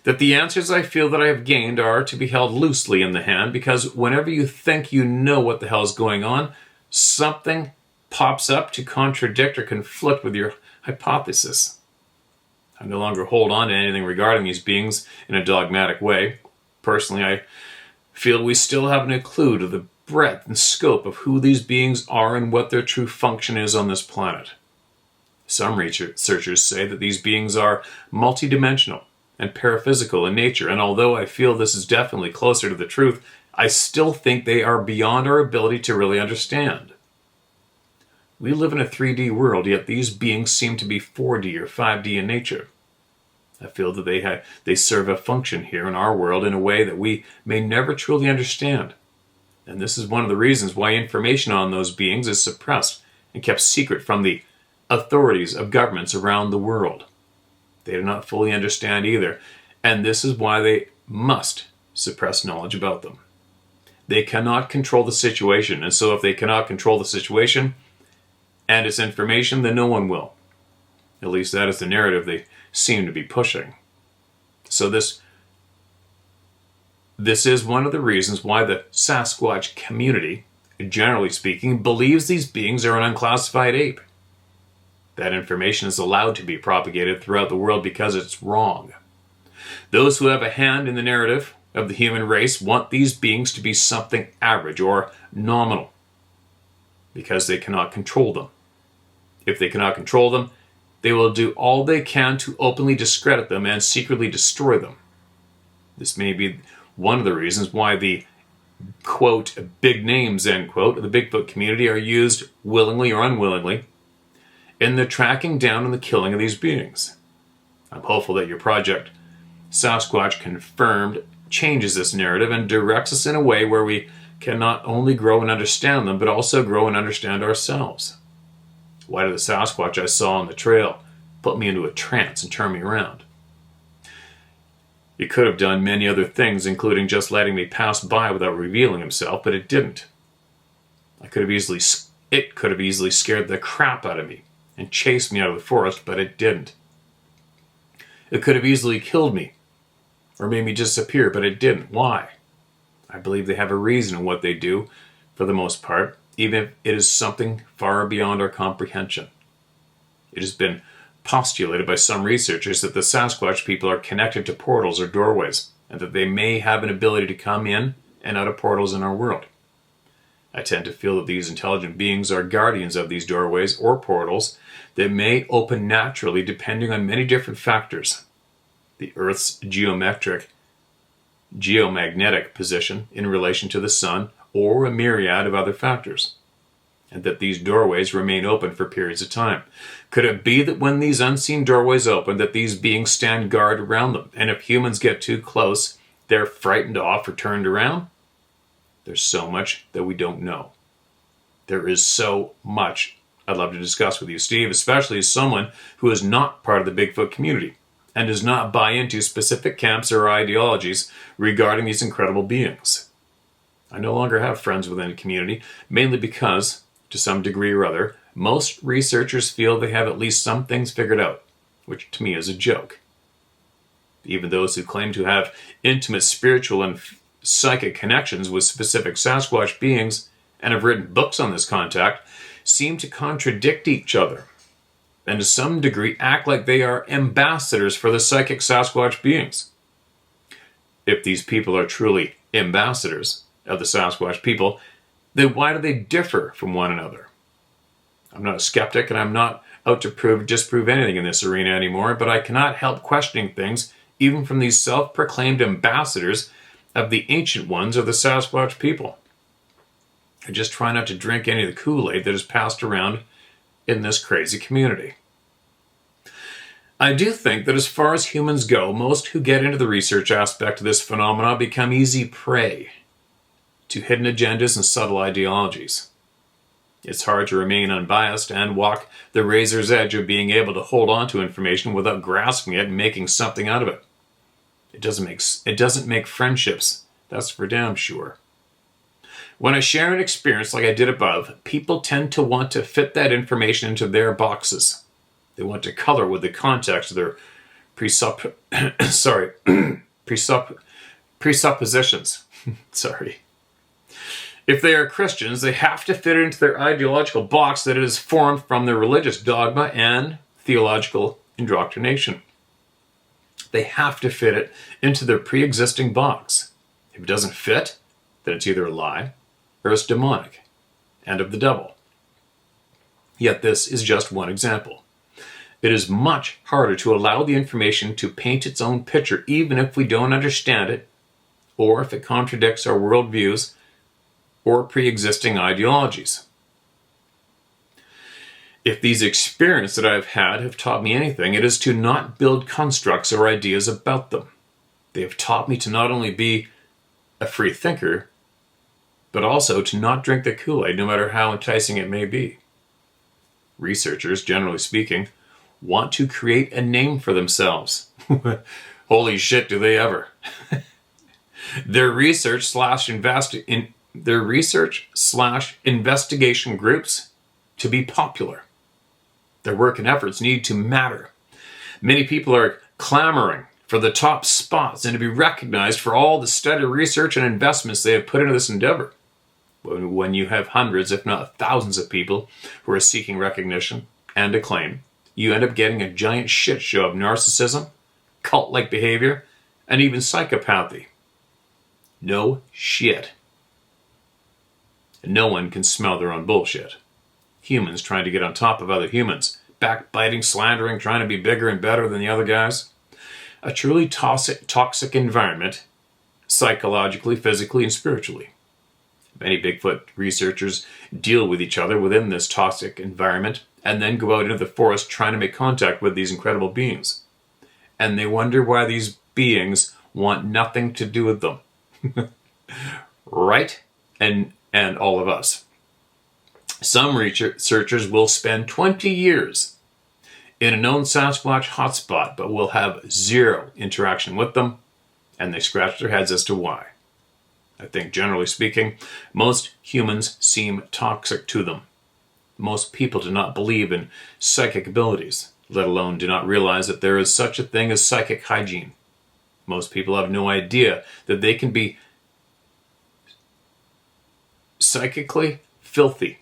Speaker 1: That the answers I feel that I have gained are to be held loosely in the hand, because whenever you think you know what the hell is going on, something pops up to contradict or conflict with your hypothesis. I no longer hold on to anything regarding these beings in a dogmatic way. Personally, I feel we still haven't a clue to the breadth and scope of who these beings are and what their true function is on this planet. Some researchers say that these beings are multidimensional and paraphysical in nature, and although I feel this is definitely closer to the truth, I still think they are beyond our ability to really understand. We live in a 3D world, yet these beings seem to be 4D or 5D in nature. I feel that they serve a function here in our world in a way that we may never truly understand. And this is one of the reasons why information on those beings is suppressed and kept secret from the authorities of governments around the world. They do not fully understand either, and this is why they must suppress knowledge about them. They cannot control the situation, and so if they cannot control the situation and its information, then no one will. At least that is the narrative they seem to be pushing. So this is one of the reasons why the Sasquatch community, generally speaking, believes these beings are an unclassified ape. That information is allowed to be propagated throughout the world because it's wrong. Those who have a hand in the narrative of the human race want these beings to be something average or nominal because they cannot control them. If they cannot control them, they will do all they can to openly discredit them and secretly destroy them. This may be one of the reasons why the, quote, big names, end quote, of the Bigfoot community are used willingly or unwillingly in the tracking down and the killing of these beings. I'm hopeful that your project, Sasquatch Confirmed, changes this narrative and directs us in a way where we can not only grow and understand them, but also grow and understand ourselves. Why did the Sasquatch I saw on the trail put me into a trance and turn me around? It could have done many other things, including just letting me pass by without revealing himself, but it didn't. It could have easily scared the crap out of me and chased me out of the forest, but it didn't. It could have easily killed me or made me disappear, but it didn't. Why? I believe they have a reason in what they do, for the most part, even if it is something far beyond our comprehension. It has been postulated by some researchers that the Sasquatch people are connected to portals or doorways, and that they may have an ability to come in and out of portals in our world. I tend to feel that these intelligent beings are guardians of these doorways or portals that may open naturally depending on many different factors. The Earth's geomagnetic position in relation to the sun, or a myriad of other factors, and that these doorways remain open for periods of time. Could it be that when these unseen doorways open, that these beings stand guard around them, and if humans get too close, they're frightened off or turned around? There's so much that we don't know. There is so much I'd love to discuss with you, Steve, especially as someone who is not part of the Bigfoot community and does not buy into specific camps or ideologies regarding these incredible beings. I no longer have friends within the community, mainly because, to some degree or other, most researchers feel they have at least some things figured out, which to me is a joke. Even those who claim to have intimate spiritual and psychic connections with specific Sasquatch beings and have written books on this contact seem to contradict each other and to some degree act like they are ambassadors for the psychic Sasquatch beings. If these people are truly ambassadors of the Sasquatch people, then why do they differ from one another? I'm not a skeptic, and I'm not out to disprove anything in this arena anymore, but I cannot help questioning things even from these self-proclaimed ambassadors of the ancient ones of the Sasquatch people. I just try not to drink any of the Kool-Aid that is passed around in this crazy community. I do think that as far as humans go, most who get into the research aspect of this phenomenon become easy prey to hidden agendas and subtle ideologies. It's hard to remain unbiased and walk the razor's edge of being able to hold on to information without grasping it and making something out of it. It doesn't make friendships, that's for damn sure. When I share an experience like I did above, people tend to want to fit that information into their boxes. They want to color with the context of their presuppositions. Sorry. If they are Christians, they have to fit it into their ideological box that it is formed from their religious dogma and theological indoctrination. They have to fit it into their pre-existing box. If it doesn't fit, then it's either a lie or it's demonic and of the devil. Yet this is just one example. It is much harder to allow the information to paint its own picture, even if we don't understand it, or if it contradicts our worldviews or pre-existing ideologies. If these experiences that I've had have taught me anything, it is to not build constructs or ideas about them. They have taught me to not only be a free thinker, but also to not drink the Kool-Aid, no matter how enticing it may be. Researchers, generally speaking, want to create a name for themselves. Holy shit, do they ever. Their research/investigation groups to be popular. Their work and efforts need to matter. Many people are clamoring for the top spots and to be recognized for all the study, research, and investments they have put into this endeavor. When you have hundreds, if not thousands of people who are seeking recognition and acclaim, you end up getting a giant shit show of narcissism, cult-like behavior, and even psychopathy. No shit. No one can smell their own bullshit. Humans trying to get on top of other humans, backbiting, slandering, trying to be bigger and better than the other guys. A truly toxic environment, psychologically, physically, and spiritually. Many Bigfoot researchers deal with each other within this toxic environment and then go out into the forest trying to make contact with these incredible beings. And they wonder why these beings want nothing to do with them. Right? And all of us. Some researchers will spend 20 years in a known Sasquatch hotspot, but will have zero interaction with them and they scratch their heads as to why. I think, generally speaking, most humans seem toxic to them. Most people do not believe in psychic abilities, let alone do not realize that there is such a thing as psychic hygiene. Most people have no idea that they can be psychically filthy,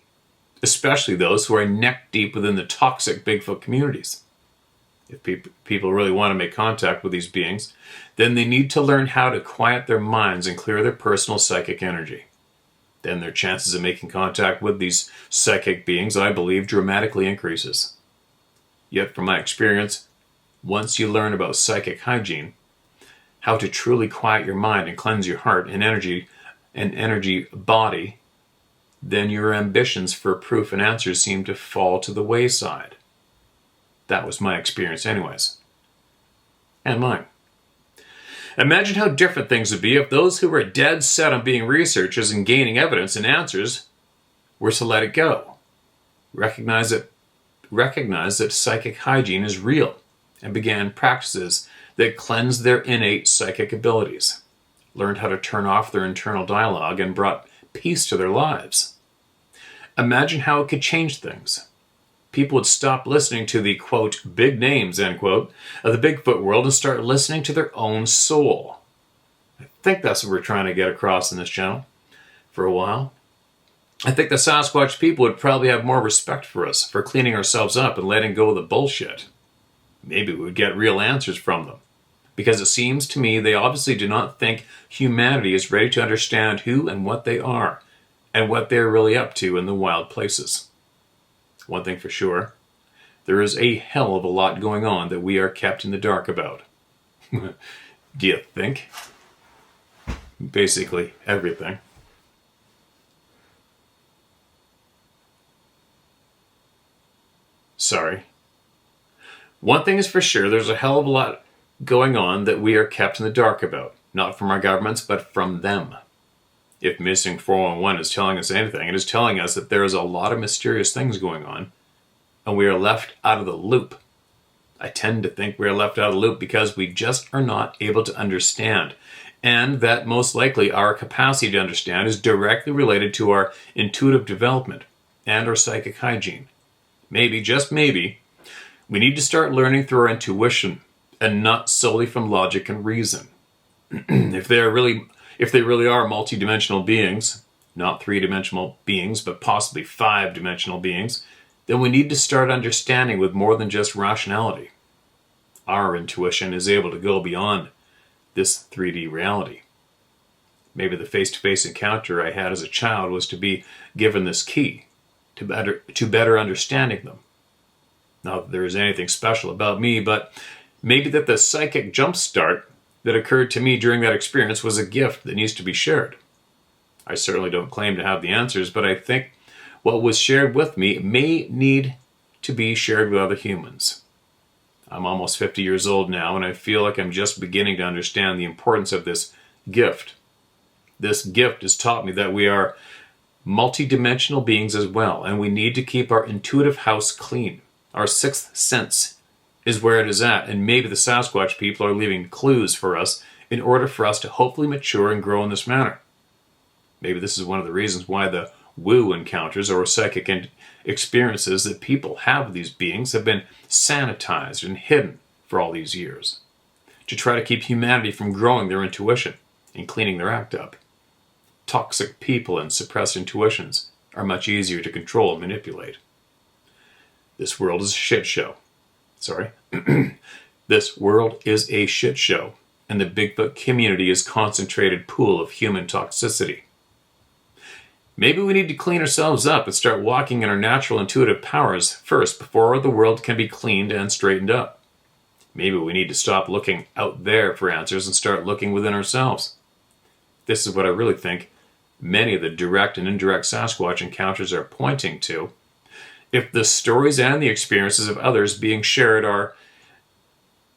Speaker 1: especially those who are neck deep within the toxic Bigfoot communities. If people really want to make contact with these beings, then they need to learn how to quiet their minds and clear their personal psychic energy. Then their chances of making contact with these psychic beings, I believe, dramatically increases. Yet from my experience, once you learn about psychic hygiene, how to truly quiet your mind and cleanse your heart and energy body, then your ambitions for proof and answers seem to fall to the wayside. That was my experience anyways. And mine. Imagine how different things would be if those who were dead set on being researchers and gaining evidence and answers were to let it go. Recognize that psychic hygiene is real and began practices that cleansed their innate psychic abilities, learned how to turn off their internal dialogue, and brought peace to their lives. Imagine how it could change things. People would stop listening to the, quote, big names, end quote, of the Bigfoot world and start listening to their own soul. I think that's what we're trying to get across in this channel for a while. I think the Sasquatch people would probably have more respect for us for cleaning ourselves up and letting go of the bullshit. Maybe we would get real answers from them. Because it seems to me they obviously do not think humanity is ready to understand who and what they are, and what they're really up to in the wild places. One thing for sure, there is a hell of a lot going on that we are kept in the dark about. Do you think? Basically everything. Sorry. One thing is for sure, there's a hell of a lot going on that we are kept in the dark about. Not from our governments, but from them. If Missing 411 is telling us anything, it is telling us that there is a lot of mysterious things going on, and we are left out of the loop. I tend to think we are left out of the loop because we just are not able to understand, and that most likely our capacity to understand is directly related to our intuitive development and our psychic hygiene. Maybe, just maybe, we need to start learning through our intuition and not solely from logic and reason. If they really are multidimensional beings, not three-dimensional beings, but possibly five-dimensional beings, then we need to start understanding with more than just rationality. Our intuition is able to go beyond this 3D reality. Maybe the face-to-face encounter I had as a child was to be given this key to better understanding them. Not that there is anything special about me, but maybe that the psychic jumpstart that occurred to me during that experience was a gift that needs to be shared. I certainly don't claim to have the answers, but I think what was shared with me may need to be shared with other humans. I'm almost 50 years old now, and I feel like I'm just beginning to understand the importance of this gift. This gift has taught me that we are multidimensional beings as well, and we need to keep our intuitive house clean. Our sixth sense is where it is at, and maybe the Sasquatch people are leaving clues for us in order for us to hopefully mature and grow in this manner. Maybe this is one of the reasons why the woo encounters or psychic experiences that people have with these beings have been sanitized and hidden for all these years, to try to keep humanity from growing their intuition and cleaning their act up. Toxic people and suppressed intuitions are much easier to control and manipulate. This world is a shit show. This world is a shit show, and the Bigfoot community is a concentrated pool of human toxicity. Maybe we need to clean ourselves up and start walking in our natural intuitive powers first before the world can be cleaned and straightened up. Maybe we need to stop looking out there for answers and start looking within ourselves. This is what I really think many of the direct and indirect Sasquatch encounters are pointing to. If the stories and the experiences of others being shared are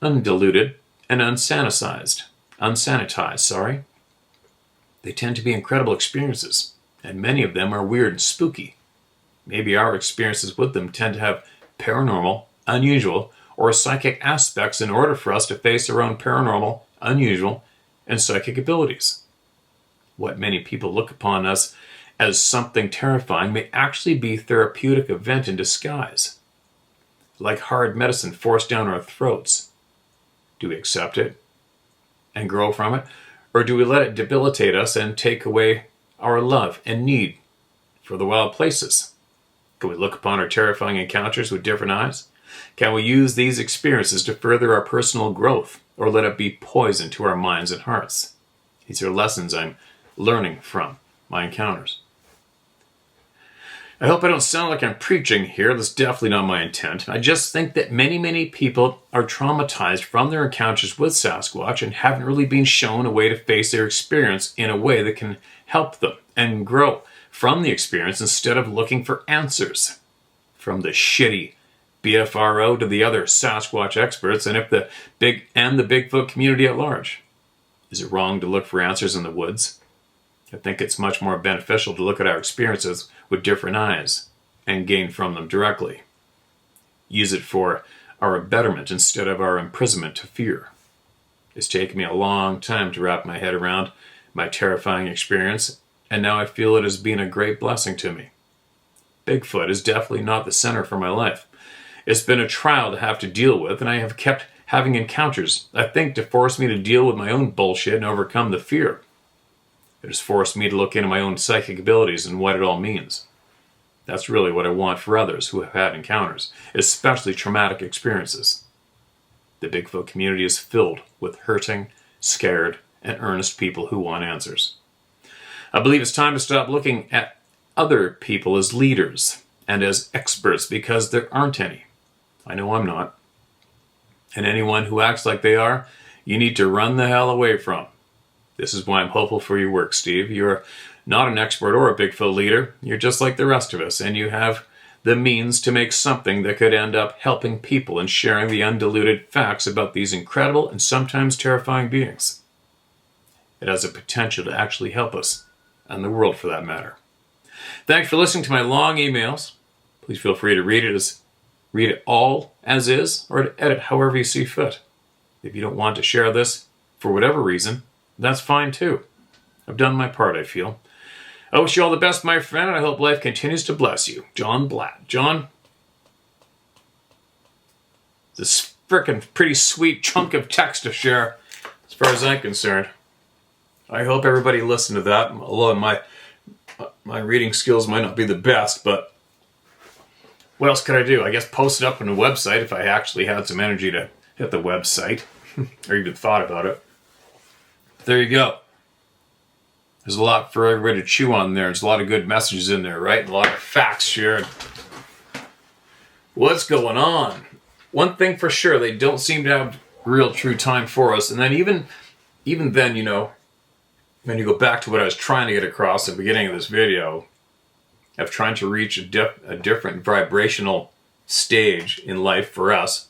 Speaker 1: undiluted and unsanitized, they tend to be incredible experiences, and many of them are weird and spooky. Maybe our experiences with them tend to have paranormal, unusual, or psychic aspects in order for us to face our own paranormal, unusual, and psychic abilities. What many people look upon us as something terrifying may actually be a therapeutic event in disguise, like hard medicine forced down our throats. Do we accept it and grow from it, or do we let it debilitate us and take away our love and need for the wild places? Can we look upon our terrifying encounters with different eyes? Can we use these experiences to further our personal growth, or let it be poison to our minds and hearts? These are lessons I'm learning from my encounters. I hope I don't sound like I'm preaching here. That's definitely not my intent. I just think that many people are traumatized from their encounters with Sasquatch and haven't really been shown a way to face their experience in a way that can help them and grow from the experience instead of looking for answers from the shitty BFRO to the other Sasquatch experts and the Bigfoot community at large. Is it wrong to look for answers in the woods? I think it's much more beneficial to look at our experiences with different eyes and gain from them directly. Use it for our betterment instead of our imprisonment to fear. It's taken me a long time to wrap my head around my terrifying experience, and now I feel it has been a great blessing to me. Bigfoot is definitely not the center for my life. It's been a trial to have to deal with, and I have kept having encounters, I think, to force me to deal with my own bullshit and overcome the fear. It has forced me to look into my own psychic abilities and what it all means. That's really what I want for others who have had encounters, especially traumatic experiences. The Bigfoot community is filled with hurting, scared, and earnest people who want answers. I believe it's time to stop looking at other people as leaders and as experts because there aren't any. I know I'm not. And anyone who acts like they are, you need to run the hell away from. This is why I'm hopeful for your work, Steve. You're not an expert or a Bigfoot leader. You're just like the rest of us, and you have the means to make something that could end up helping people and sharing the undiluted facts about these incredible and sometimes terrifying beings. It has a potential to actually help us, and the world for that matter. Thanks for listening to my long emails. Please feel free to read it all as is, or to edit however you see fit. If you don't want to share this for whatever reason, that's fine too. I've done my part, I feel. I wish you all the best, my friend, and I hope life continues to bless you. John Blatt. John, this frickin' pretty sweet chunk of text to share, as far as I'm concerned. I hope everybody listened to that, although my reading skills might not be the best, but what else could I do? I guess post it up on the website if I actually had some energy to hit the website, or even thought about it. There you go. There's a lot for everybody to chew on there. There's a lot of good messages in there, right? A lot of facts shared. What's going on? One thing for sure, they don't seem to have real true time for us. And then even then, you know, when you go back to what I was trying to get across at the beginning of this video, of trying to reach a different vibrational stage in life for us,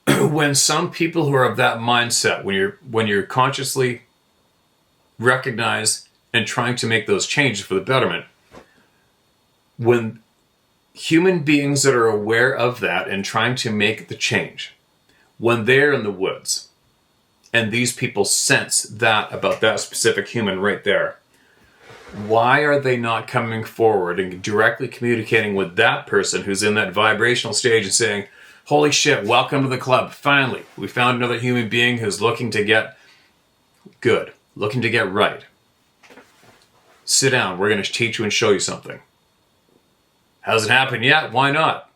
Speaker 1: when some people who are of that mindset, when you're consciously recognize and trying to make those changes for the betterment, when human beings that are aware of that and trying to make the change, when they're in the woods and these people sense that about that specific human right there, why are they not coming forward and directly communicating with that person who's in that vibrational stage and saying, holy shit, welcome to the club. Finally, we found another human being who's looking to get good, looking to get right. Sit down. We're going to teach you and show you something. Hasn't happened yet. Why not?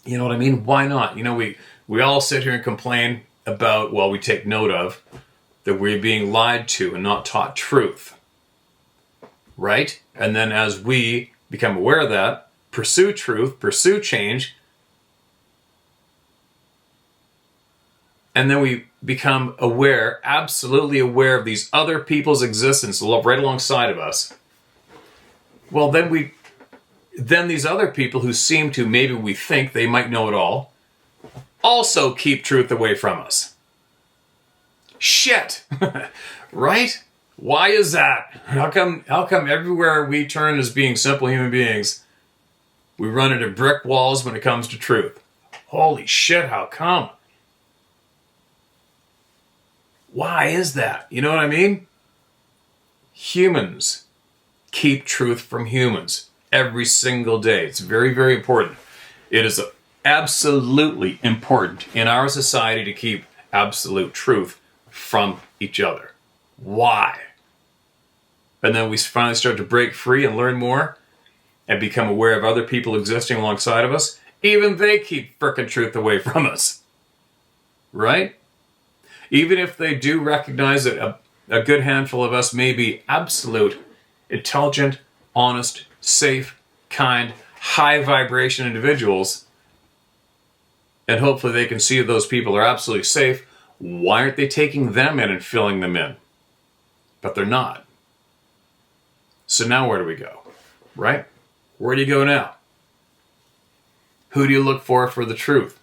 Speaker 1: You know what I mean? Why not? You know, we all sit here and complain about, well, we take note of, that we're being lied to and not taught truth. Right? And then as we become aware of that, pursue truth, pursue change, and then we become aware, absolutely aware of these other people's existence right alongside of us. Well, then these other people who seem to, maybe we think they might know it all, also keep truth away from us. Shit! Right? Why is that? How come everywhere we turn as being simple human beings, we run into brick walls when it comes to truth? Holy shit, how come? Why is that? You know what I mean? Humans keep truth from humans every single day. It's very, very important. It is absolutely important in our society to keep absolute truth from each other. Why? And then we finally start to break free and learn more and become aware of other people existing alongside of us. Even they keep frickin' truth away from us. Right? Even if they do recognize that a good handful of us may be absolute, intelligent, honest, safe, kind, high vibration individuals, and hopefully they can see those people are absolutely safe, why aren't they taking them in and filling them in? But they're not. So now where do we go? Right? Where do you go now? Who do you look for the truth?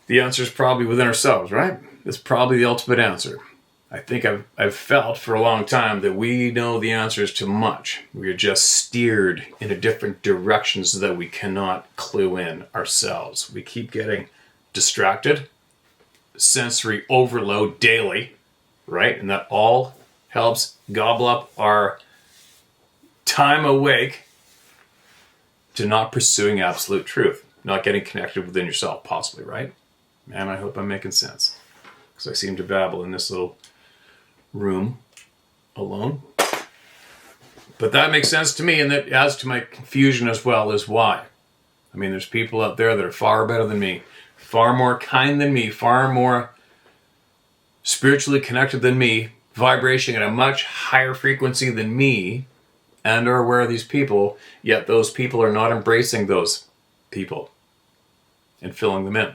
Speaker 1: The answer is probably within ourselves, right? It's probably the ultimate answer. I think I've felt for a long time that we know the answers to much. We're just steered in a different direction so that we cannot clue in ourselves. We keep getting distracted, sensory overload daily, right? And that all helps gobble up our time awake to not pursuing absolute truth, not getting connected within yourself, possibly, right? Man, I hope I'm making sense, because I seem to babble in this little room alone. But that makes sense to me, and that adds to my confusion as well as why. I mean, there's people out there that are far better than me, far more kind than me, far more spiritually connected than me, vibrating at a much higher frequency than me, and are aware of these people, yet those people are not embracing those people and filling them in.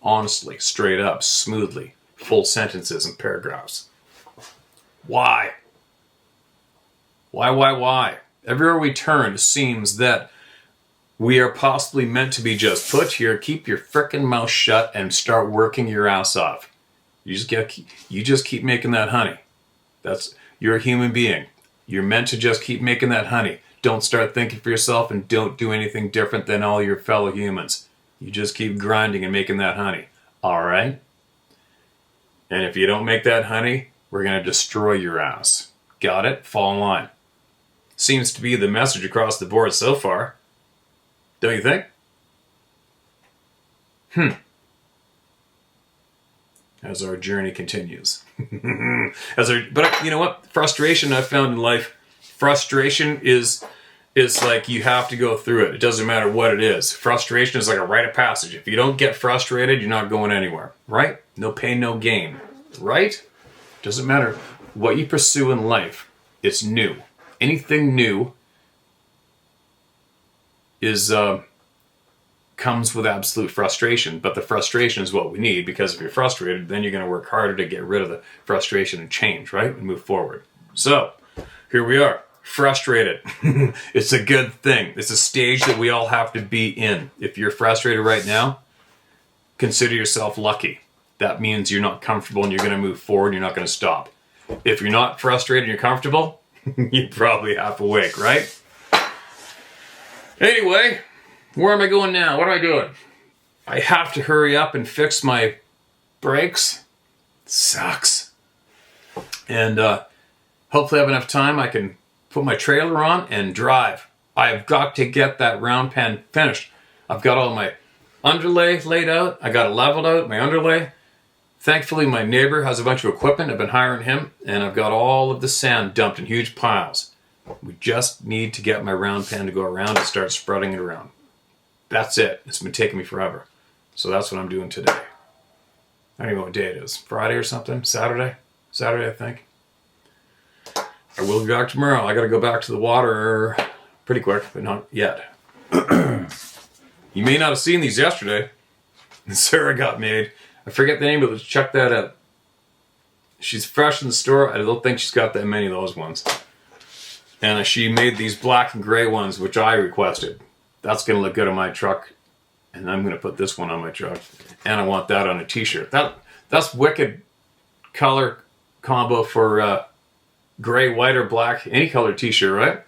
Speaker 1: Honestly, straight up, smoothly, full sentences and paragraphs. Why? Why? Everywhere we turn, it seems that we are possibly meant to be just put here, keep your frickin' mouth shut, and start working your ass off. You just keep making that honey. You're a human being. You're meant to just keep making that honey. Don't start thinking for yourself, and don't do anything different than all your fellow humans. You just keep grinding and making that honey. All right? And if you don't make that honey, we're going to destroy your ass. Got it? Fall in line. Seems to be the message across the board so far. Don't you think? As our journey continues. But you know what? Frustration I've found in life, frustration is like you have to go through it. It doesn't matter what it is. Frustration is like a rite of passage. If you don't get frustrated, you're not going anywhere. Right? No pain, no gain. Right? Doesn't matter what you pursue in life. It's new. Anything new comes with absolute frustration, but the frustration is what we need, because if you're frustrated, then you're going to work harder to get rid of the frustration and change, right? And move forward. So, here we are, frustrated. It's a good thing. It's a stage that we all have to be in. If you're frustrated right now, consider yourself lucky. That means you're not comfortable and you're going to move forward, you're not going to stop. If you're not frustrated and you're comfortable, you're probably half awake, right? Anyway, where am I going now? What am I doing? I have to hurry up and fix my brakes. Sucks. And hopefully I have enough time I can put my trailer on and drive. I've got to get that round pen finished. I've got all my underlay laid out. I got it leveled out, my underlay. Thankfully, my neighbor has a bunch of equipment. I've been hiring him, and I've got all of the sand dumped in huge piles. We just need to get my round pen to go around and start spreading it around. That's it. It's been taking me forever. So that's what I'm doing today. I don't even know what day it is. Friday or something? Saturday? Saturday, I think. I will be back tomorrow. I got to go back to the water pretty quick, but not yet. You may not have seen these yesterday. Sarah got made. I forget the name, but let's check that out. She's fresh in the store. I don't think she's got that many of those ones. And she made these black and gray ones, which I requested. That's going to look good on my truck. And I'm going to put this one on my truck. And I want that on a t-shirt. That's wicked color combo for gray, white, or black. Any color t-shirt, right?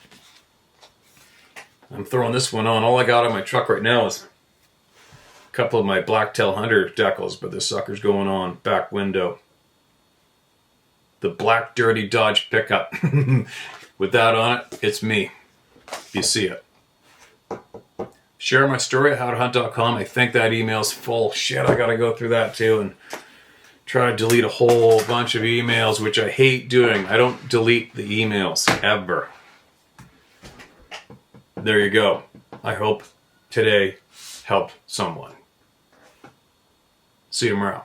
Speaker 1: I'm throwing this one on. All I got on my truck right now is couple of my blacktail hunter decals, but this sucker's going on. Back window. The black dirty Dodge pickup. With that on it, it's me. You see it. Share my story at howtohunt.com. I think that email's full. Shit, I gotta go through that too and try to delete a whole bunch of emails, which I hate doing. I don't delete the emails, ever. There you go. I hope today helped someone. See you tomorrow.